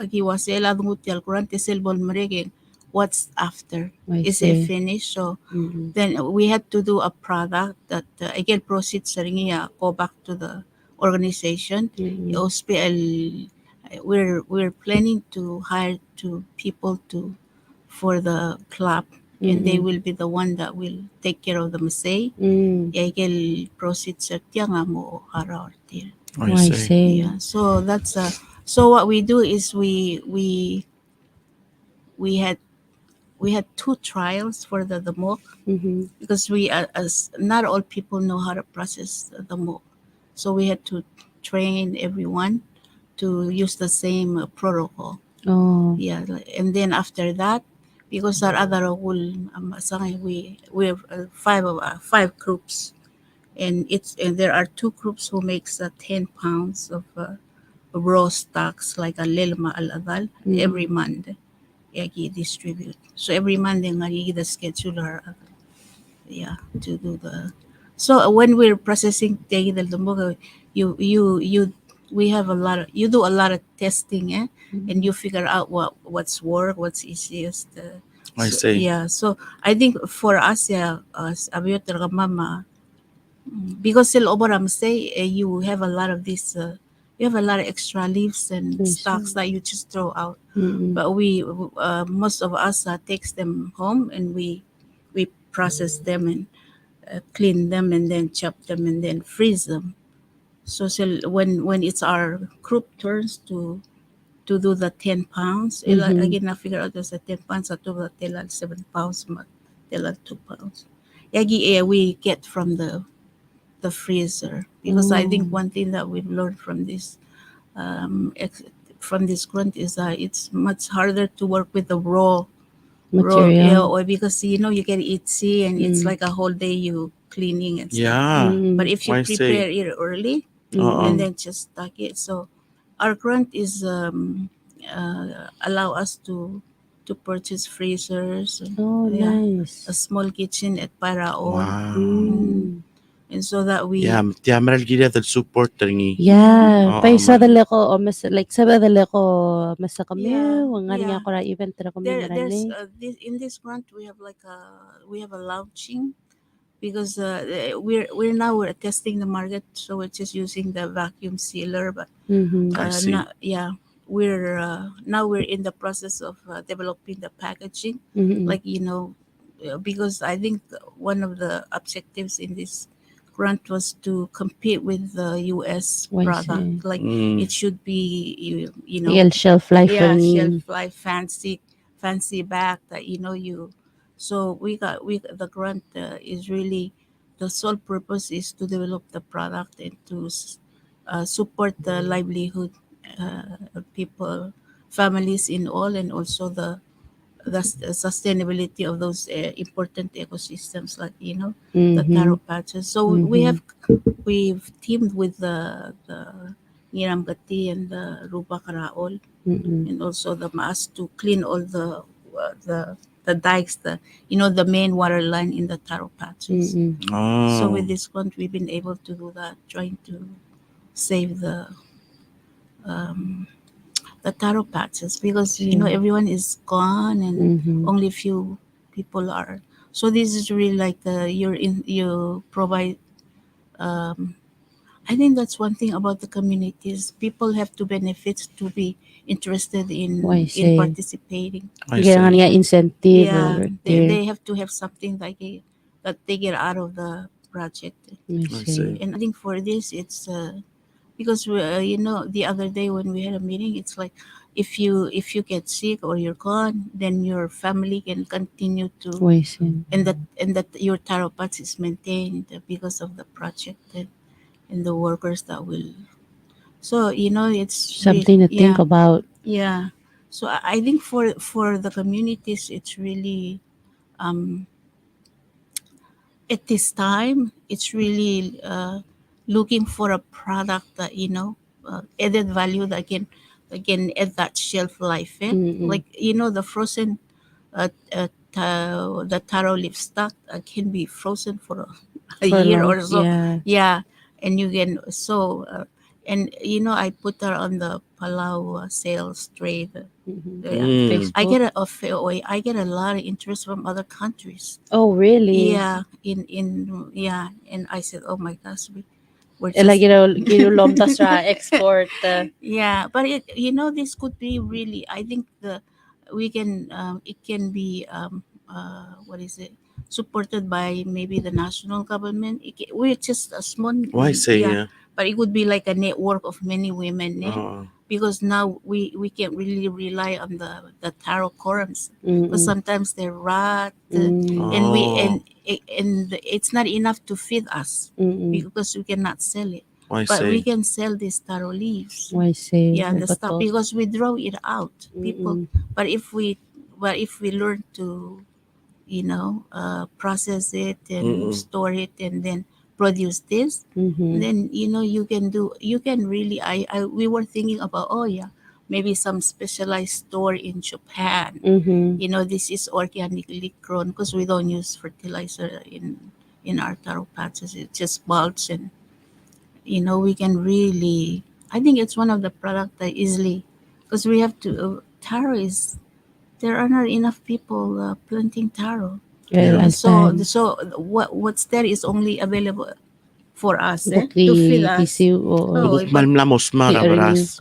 Speaker 4: agiwasela dungutyal kurante selbol merege what's after is it finished so then we had to do a product that again proceeds sa ringiya go back to the organization. We're planning to hire two people to for the club and they will be the one that will take care of the masay. Again proceeds sa tiyanga mo haraortil.
Speaker 2: I see.
Speaker 4: Yeah, so that's so what we do is we had two trials for the milk because we as not all people know how to process the milk, so we had to train everyone to use the same protocol. Yeah, and then after that, because our other rule, we have five groups, and there are two groups who makes 10 pounds of raw stocks like a lelma al adal every month. Yagi distribute. So every month they ngari the scheduler to do the. So when we're processing tegi del dumboga, you we have a lot of you do a lot of testing and you figure out what's work, what's easiest.
Speaker 2: I see.
Speaker 4: Yeah, so I think for us, as abiyo talaga mama, because sila oboram say you have a lot of this you have a lot of extra leaves and stocks that you just throw out, but we most of us takes them home and we process them and clean them and then chop them and then freeze them. So when it's our group turns to do the 10 pounds, again I figure out there's a 10 pounds at the 7 pounds, tela 2 pounds. Yagi we get from the freezer because I think one thing that we've learned from this from this grunt is that it's much harder to work with the raw
Speaker 3: material.
Speaker 4: or because you get itsy and it's like a whole day you cleaning and stuff.
Speaker 2: Yeah.
Speaker 4: But if you
Speaker 2: I see.
Speaker 4: prepare it early and then just stack it, so our grunt is allow us to purchase freezers and
Speaker 3: Nice.
Speaker 4: a small kitchen at Paraon.
Speaker 2: Wow.
Speaker 4: And so that we
Speaker 2: tiamral gila del support ringi.
Speaker 3: Yeah,
Speaker 2: Oo,
Speaker 3: pa isa dali ko o mas like sabi dali ko masa kami
Speaker 4: Yeah,
Speaker 3: wangan
Speaker 4: yeah.
Speaker 3: nga ko ra event ra kami
Speaker 4: there's
Speaker 3: marani.
Speaker 4: in this grant we have we have a launching because we're now we're testing the market, so we're just using the vacuum sealer, but
Speaker 2: I see.
Speaker 4: we're now we're in the process of developing the packaging, like because I think one of the objectives in this grant was to compete with the US product. Like it should be
Speaker 3: Shelf life
Speaker 4: shelf life fancy bag that you. So the grant is really the sole purpose is to develop the product and to support the livelihood of people, families in all, and also the sustainability of those important ecosystems like the taro patches. So we've teamed with the Ngiramgati and the Ruba Karaol and also the Maas to clean all the dikes, the main water line in the taro patches. So with this grant, we've been able to do that, trying to save the taro patches because everyone is gone and only few people are So this is really like you provide. Um, I think that's one thing about the communities. People have to benefit to be interested
Speaker 3: I
Speaker 4: in
Speaker 3: see.
Speaker 4: participating.
Speaker 2: I
Speaker 3: Kaya nga
Speaker 2: see.
Speaker 3: niya
Speaker 4: Yeah,
Speaker 3: incentive
Speaker 4: yeah.
Speaker 3: right
Speaker 4: They
Speaker 3: there.
Speaker 4: they have to have something like that they get out of the project.
Speaker 3: I
Speaker 2: I
Speaker 3: see.
Speaker 2: see.
Speaker 4: And I think for this, it's because the other day when we had a meeting, it's like if you get sick or you're gone, then your family can continue to
Speaker 3: I see.
Speaker 4: and that your tarot patch is maintained because of the project and the workers that will. So it's real.
Speaker 3: Something to think
Speaker 4: Yeah,
Speaker 3: about.
Speaker 4: yeah. So I think for the communities, it's really um at this time, it's really looking for a product that added value that can add that shelf life.
Speaker 3: Mm-mm.
Speaker 4: Like the frozen the taro leaf stock can be frozen for a
Speaker 3: For
Speaker 4: year
Speaker 3: long,
Speaker 4: or so.
Speaker 3: yeah.
Speaker 4: Yeah, and you can and I put her on the Palau sales trade.
Speaker 3: Mm-hmm.
Speaker 4: Yeah. I
Speaker 3: Facebook.
Speaker 4: get I get a lot of interest from other countries.
Speaker 3: Oh, really?
Speaker 4: Yeah, and I said, "Oh my gosh, we're
Speaker 3: Ela
Speaker 4: just."
Speaker 3: ginulomtas ra export.
Speaker 4: Yeah, but this could be really. I think we can it can be what is it, supported by maybe the national government. We're just a small,
Speaker 2: I see.
Speaker 4: yeah,
Speaker 2: Yeah.
Speaker 4: but it would be like a network of many women,
Speaker 2: Oo.
Speaker 4: because now we can't really rely on the tarot quorums, because
Speaker 3: Mm-mm.
Speaker 4: sometimes they're rot,
Speaker 3: Mm.
Speaker 4: and we
Speaker 2: Oh,
Speaker 4: and it's not enough to feed us
Speaker 3: Mm-mm.
Speaker 4: because we cannot sell it,
Speaker 2: I
Speaker 4: but we
Speaker 2: see.
Speaker 4: can sell these tarot leaves.
Speaker 3: I see.
Speaker 4: Yeah, and the stuff,
Speaker 3: Bato.
Speaker 4: because we draw it out, people.
Speaker 3: Mm-mm.
Speaker 4: But if we learn to process it and
Speaker 2: Mm-mm.
Speaker 4: store it and then produce this,
Speaker 3: Mm-hmm.
Speaker 4: then you can really, we were thinking about, oh yeah, maybe some specialized store in Japan.
Speaker 3: Mm-hmm.
Speaker 4: This is organically grown, because we don't use fertilizer in our taro patches. It's just bulbs, and we can really, I think it's one of the product that easily, because we have to taro is, there are not enough people planting taro.
Speaker 3: Yeah,
Speaker 2: Yeah.
Speaker 3: last
Speaker 4: So
Speaker 3: time.
Speaker 4: so what's there is only available for us,
Speaker 3: Bukti
Speaker 4: to feed us.
Speaker 3: tisiw, oo.
Speaker 4: Oh,
Speaker 2: Lubuk
Speaker 4: but
Speaker 2: malmlamos
Speaker 3: Di renew.
Speaker 2: marabaras.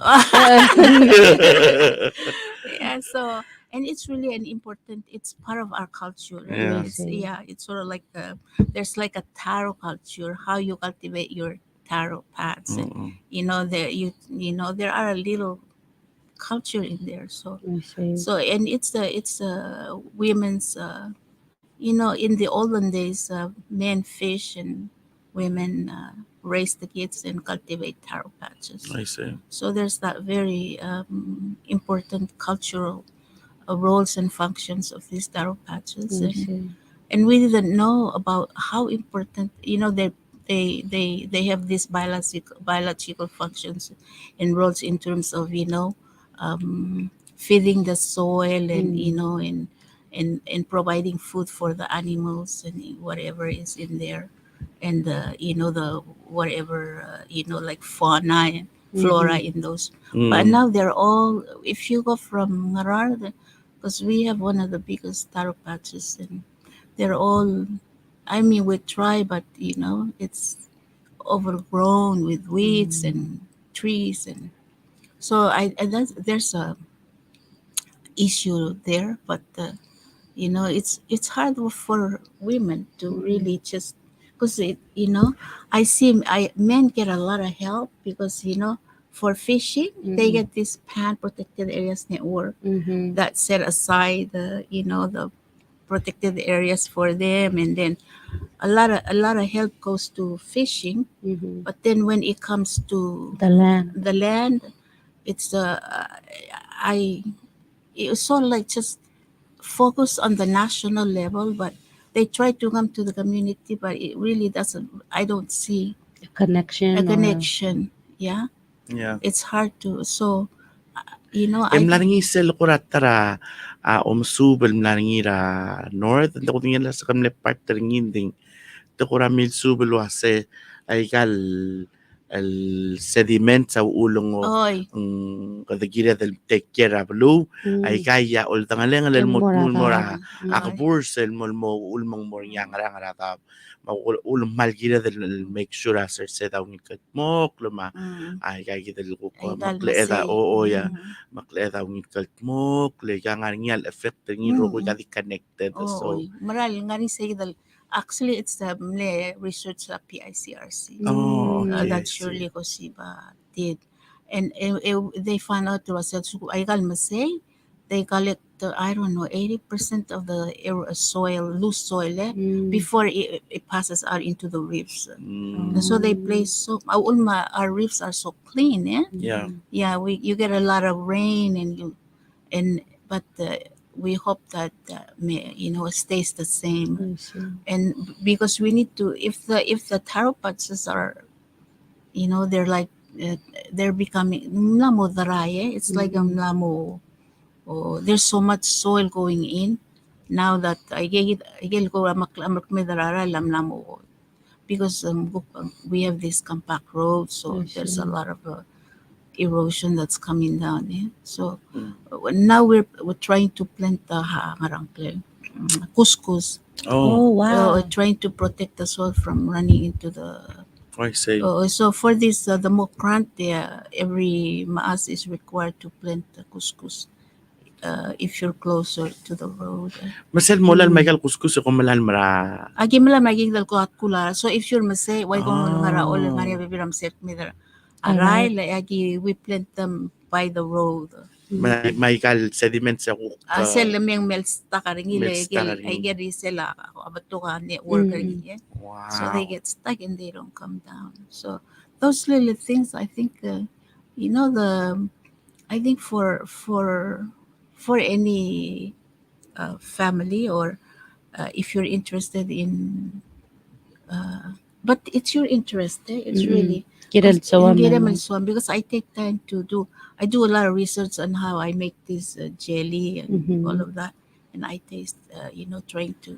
Speaker 4: yeah, so, and it's really an important, it's part of our culture.
Speaker 3: I
Speaker 2: Yeah.
Speaker 4: It's,
Speaker 3: see.
Speaker 4: yeah, it's sort of like there's like a taro culture, how you cultivate your taro pads, and
Speaker 2: Mm-mm.
Speaker 4: there are a little culture in there. So
Speaker 3: I see.
Speaker 4: and it's women's, in the olden days, men fish and women raise the kids and cultivate taro patches.
Speaker 2: I see.
Speaker 4: So there's that very important cultural roles and functions of these taro patches,
Speaker 3: I
Speaker 4: and
Speaker 3: see.
Speaker 4: we didn't know about how important, they have these biological functions and roles in terms of, feeding the soil, and
Speaker 3: Mm.
Speaker 4: and providing food for the animals and whatever is in there, and the whatever, like fauna and flora
Speaker 3: Mm-hmm.
Speaker 4: in those. But
Speaker 2: Mm.
Speaker 4: now they're all, if you go from Marar, because we have one of the biggest taro patches, and they're all, I mean, we try, but it's overgrown with weeds
Speaker 3: Mm.
Speaker 4: and trees, and so there's a issue there. But it's hard for women to
Speaker 3: Mm-mm.
Speaker 4: really just, because I see, men get a lot of help, because for fishing they
Speaker 3: Mm-mm.
Speaker 4: get this pan protected areas network
Speaker 3: Mm-hmm.
Speaker 4: that set aside the protected areas for them, and then a lot of help goes to fishing.
Speaker 3: Mm-hmm.
Speaker 4: But then when it comes to
Speaker 3: The land.
Speaker 4: the land, it's I it's sort of like just focus on the national level, but they try to come to the community, but it really doesn't. I don't see
Speaker 3: A
Speaker 4: a
Speaker 3: connection or
Speaker 4: connection. Yeah,
Speaker 2: Yeah.
Speaker 4: it's hard to. So I
Speaker 2: Mlaringi sel kuratara umsubel mlaringira north and ko tingin sa kamle part ringinding to kura mil subel wase ay kal السيديمنت او ulong
Speaker 4: Oy.
Speaker 2: kadagira del tekkera blu ay kaya ul tangalengan el mora akbur sel mo ulmong mor yang ngara ta ma ul malgira del make sure aser se daw ngit mok luma ay kaya del ko
Speaker 4: Ay dal
Speaker 2: makleda
Speaker 4: masay.
Speaker 2: o ya makleda ngit mok le yang ngal effect ngi ro ko kadi connected so
Speaker 4: Oy. Maral nga rin say dal. Actually, it's the research sa PICRC.
Speaker 2: okay
Speaker 4: That Shirley Kosiba did. And they found out there was I call Masay, they collect, I don't know, 80% of the soil, loose soil, before it passes out into the reefs. And so they place so, our reefs are so clean,
Speaker 2: yeah
Speaker 4: Yeah, you get a lot of rain but we hope that it stays the same. And because we need to, if the taro patches are, they're like, they're becoming mlamo daraye. It's like a mlamo. Oh, there's so much soil going in. Now that I get go amak medarara lamlamo, because we have this compact road, so there's a lot of erosion that's coming down. So now we're trying to plant the couscous.
Speaker 3: Oh, wow.
Speaker 4: Trying to protect the soil from running into the.
Speaker 2: I see
Speaker 4: So for this, the mokrant, every maas is required to plant the couscous. If you're closer to the road.
Speaker 2: masel molal Michael kuskus ko malal mara
Speaker 4: Agi mala maging dal ko at kula. So if you're masay, why kung ngara ol ngara bibiram set mi dara. Aray, agi we plant them by the road.
Speaker 2: Michael sediment sa
Speaker 4: Sel lamang melsta ka rin
Speaker 2: Melts ta ka rin.
Speaker 4: ay gari sila abato ka network rin
Speaker 2: wow
Speaker 4: so they get stuck and they don't come down. So those little things, I think, I think for any family, or if you're interested in, but it's your interest. It's really
Speaker 3: Kiral
Speaker 4: because I take time to do. I do a lot of research on how I make this jelly and all of that, and I taste. Trying to.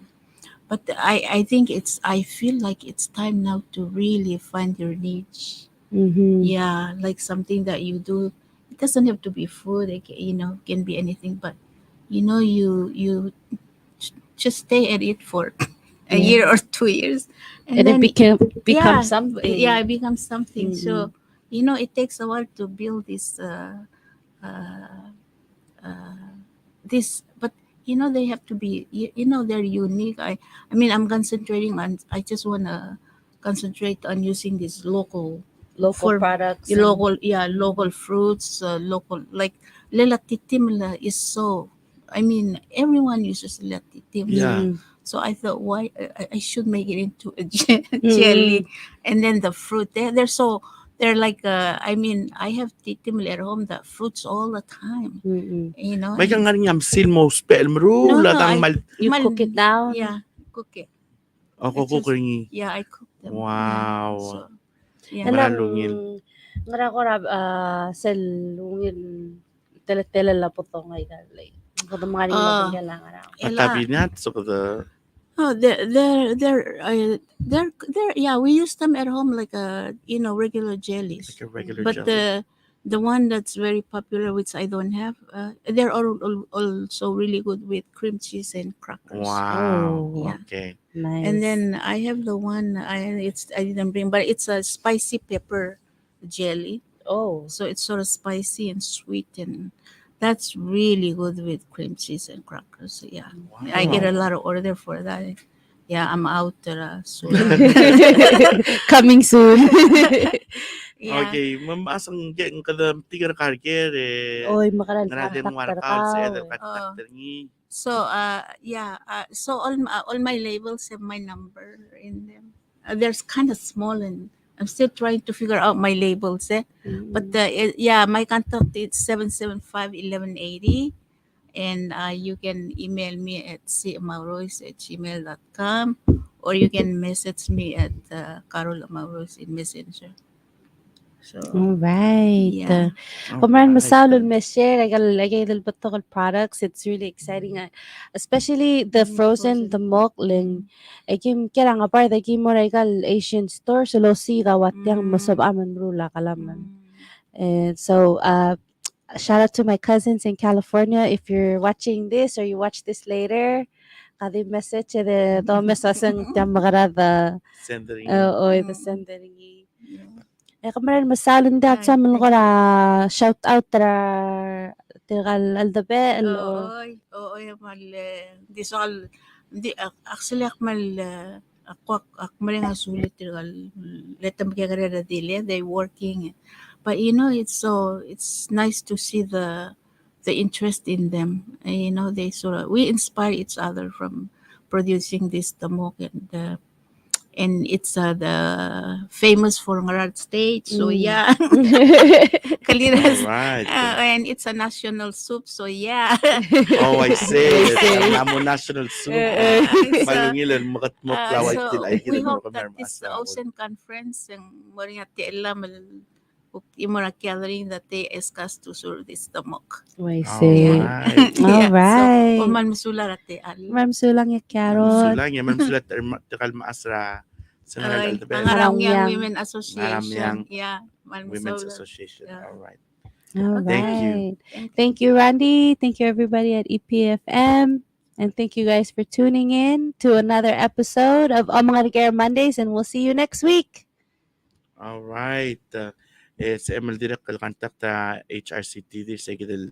Speaker 4: But I think I feel like it's time now to really find your niche. Yeah, like something that you do. It doesn't have to be food. Can be anything. But you just stay at it for a year or 2 years,
Speaker 3: And
Speaker 4: then
Speaker 3: it became
Speaker 4: yeah,
Speaker 3: something.
Speaker 4: it becomes something. So it takes a while to build this. This, but they have to be. They're unique. I mean, I'm concentrating on. I just wanna concentrate on using this local
Speaker 3: products.
Speaker 4: local fruits, local, like lelatitim is so. I mean, everyone uses lelatitim.
Speaker 2: yeah
Speaker 4: So I thought, why I should make it into a jelly, and then the fruit they're so. They're like, I mean, I have titim at home that fruits all the time.
Speaker 2: may kang nga rin sil mo spell mru
Speaker 4: No,
Speaker 2: latang mal
Speaker 3: You cook it down.
Speaker 4: Yeah, cook it.
Speaker 2: ako
Speaker 4: It's just-
Speaker 2: kukuringi
Speaker 4: Yeah, I cook them.
Speaker 2: wow
Speaker 4: Yeah, so, yeah.
Speaker 2: Mahalungin.
Speaker 3: Ngara ko rab sel lungin tele la potong ay galay. Kada mga rin kailangan na.
Speaker 2: Patabi niya so the
Speaker 4: Oh, they're yeah. We use them at home like regular jellies.
Speaker 2: like a regular
Speaker 4: But
Speaker 2: jelly.
Speaker 4: the one that's very popular, which I don't have, they're also really good with cream cheese and crackers.
Speaker 2: Wow.
Speaker 4: Yeah.
Speaker 2: Okay.
Speaker 3: Nice.
Speaker 4: And then I have the one I didn't bring, but it's a spicy pepper jelly. So it's sort of spicy and sweet, and that's really good with cream cheese and crackers. So, yeah, I get a lot of order for that. Yeah, I'm out soon.
Speaker 3: Coming soon.
Speaker 4: Yeah.
Speaker 2: Okay, mamasang geng kada tigar kargere.
Speaker 3: Oy, makaral
Speaker 2: Ngarade mo
Speaker 3: tak
Speaker 2: warakal sa eder katak tangi.
Speaker 4: So so all my labels have my number in them. There's kind of small, and I'm still trying to figure out my labels. But my contact is 775-1180, and you can email me at cmaurois@gmail.com, or you can message me at Carol Amaurois in Messenger. So
Speaker 3: All right.
Speaker 4: yeah.
Speaker 3: Kumaran
Speaker 2: Alright.
Speaker 3: masalon mesher agay dalbatok products. It's really exciting. Especially the frozen, the milk ling. Agim kira nga par agim mo regal Asian store so lo si wat yang masab aman rula kalaman. And so shout out to my cousins in California. If you're watching this or you watch this later, kadi message the mesasang tamagarada
Speaker 2: Sendering.
Speaker 3: the sendering. Kamaran masalon da
Speaker 4: Ay,
Speaker 3: sa man
Speaker 4: thank
Speaker 3: ko ra shout out ra tigal aldabel or
Speaker 4: Oo, mal di soal di actually akmal akmal nga sulit tigal letam kaya kada dili they working, but it's nice to see the interest in them. They sort of we inspire each other from producing this tamok, and it's the famous for Ngarad state. So yeah, Kaliras,
Speaker 2: Alright.
Speaker 4: and it's a national soup. So yeah,
Speaker 2: Oh, I see. It's a Namo National Soup.
Speaker 4: so,
Speaker 2: Malungilan, makat
Speaker 4: so
Speaker 2: til ay
Speaker 4: we
Speaker 2: gilan
Speaker 4: hope
Speaker 2: mo
Speaker 4: that
Speaker 2: kami
Speaker 4: this
Speaker 2: asawon.
Speaker 4: ocean conference and Moriati Elam Imora gathering that they eskas to sur this tamok.
Speaker 3: I see.
Speaker 2: Alright.
Speaker 3: All right.
Speaker 4: So man musula rate al.
Speaker 3: Maram sulang ya carrot.
Speaker 2: Sulang ya, mamsulat takal maasra sa ngaral
Speaker 4: Ang
Speaker 2: aldabel.
Speaker 4: Aramyang
Speaker 3: Aramyang.
Speaker 4: Women Association.
Speaker 2: Aramyang
Speaker 4: Yeah, man
Speaker 2: Women's
Speaker 4: musula.
Speaker 2: Association.
Speaker 4: Yeah.
Speaker 2: Alright.
Speaker 3: All
Speaker 2: Thank you.
Speaker 3: right. Thank you, Randy. Thank you, everybody at EPFM. And thank you guys for tuning in to another episode of Omengereker Mondays. And we'll see you next week.
Speaker 2: Alright. It's Emil Direk kalkantak ta HRCTD sa gidil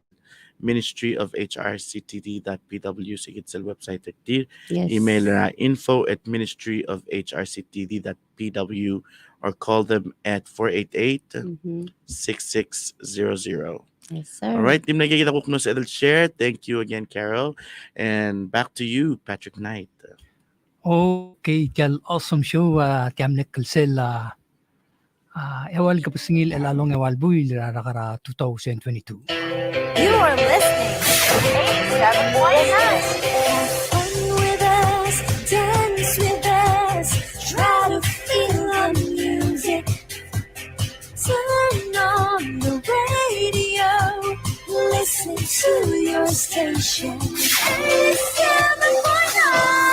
Speaker 2: Ministry of HRCTD.pw sa gidil website at
Speaker 3: Yes.
Speaker 2: email na info@ministryofhrctd.pw or call them at 488-6600.
Speaker 3: Yes, sir.
Speaker 2: All right, team nagkikita ko kuno sa Edel Share. Thank you again, Carol. And back to you, Patrick Knight.
Speaker 1: Okay, kal awesome show tiamnek kalsel ewal kapasingil elalong ewal buil rarakara 2022.
Speaker 5: You are listening to 87.9. Have fun with us, dance with us, try to feel the music. Turn on the radio, listen to your station. 87.9.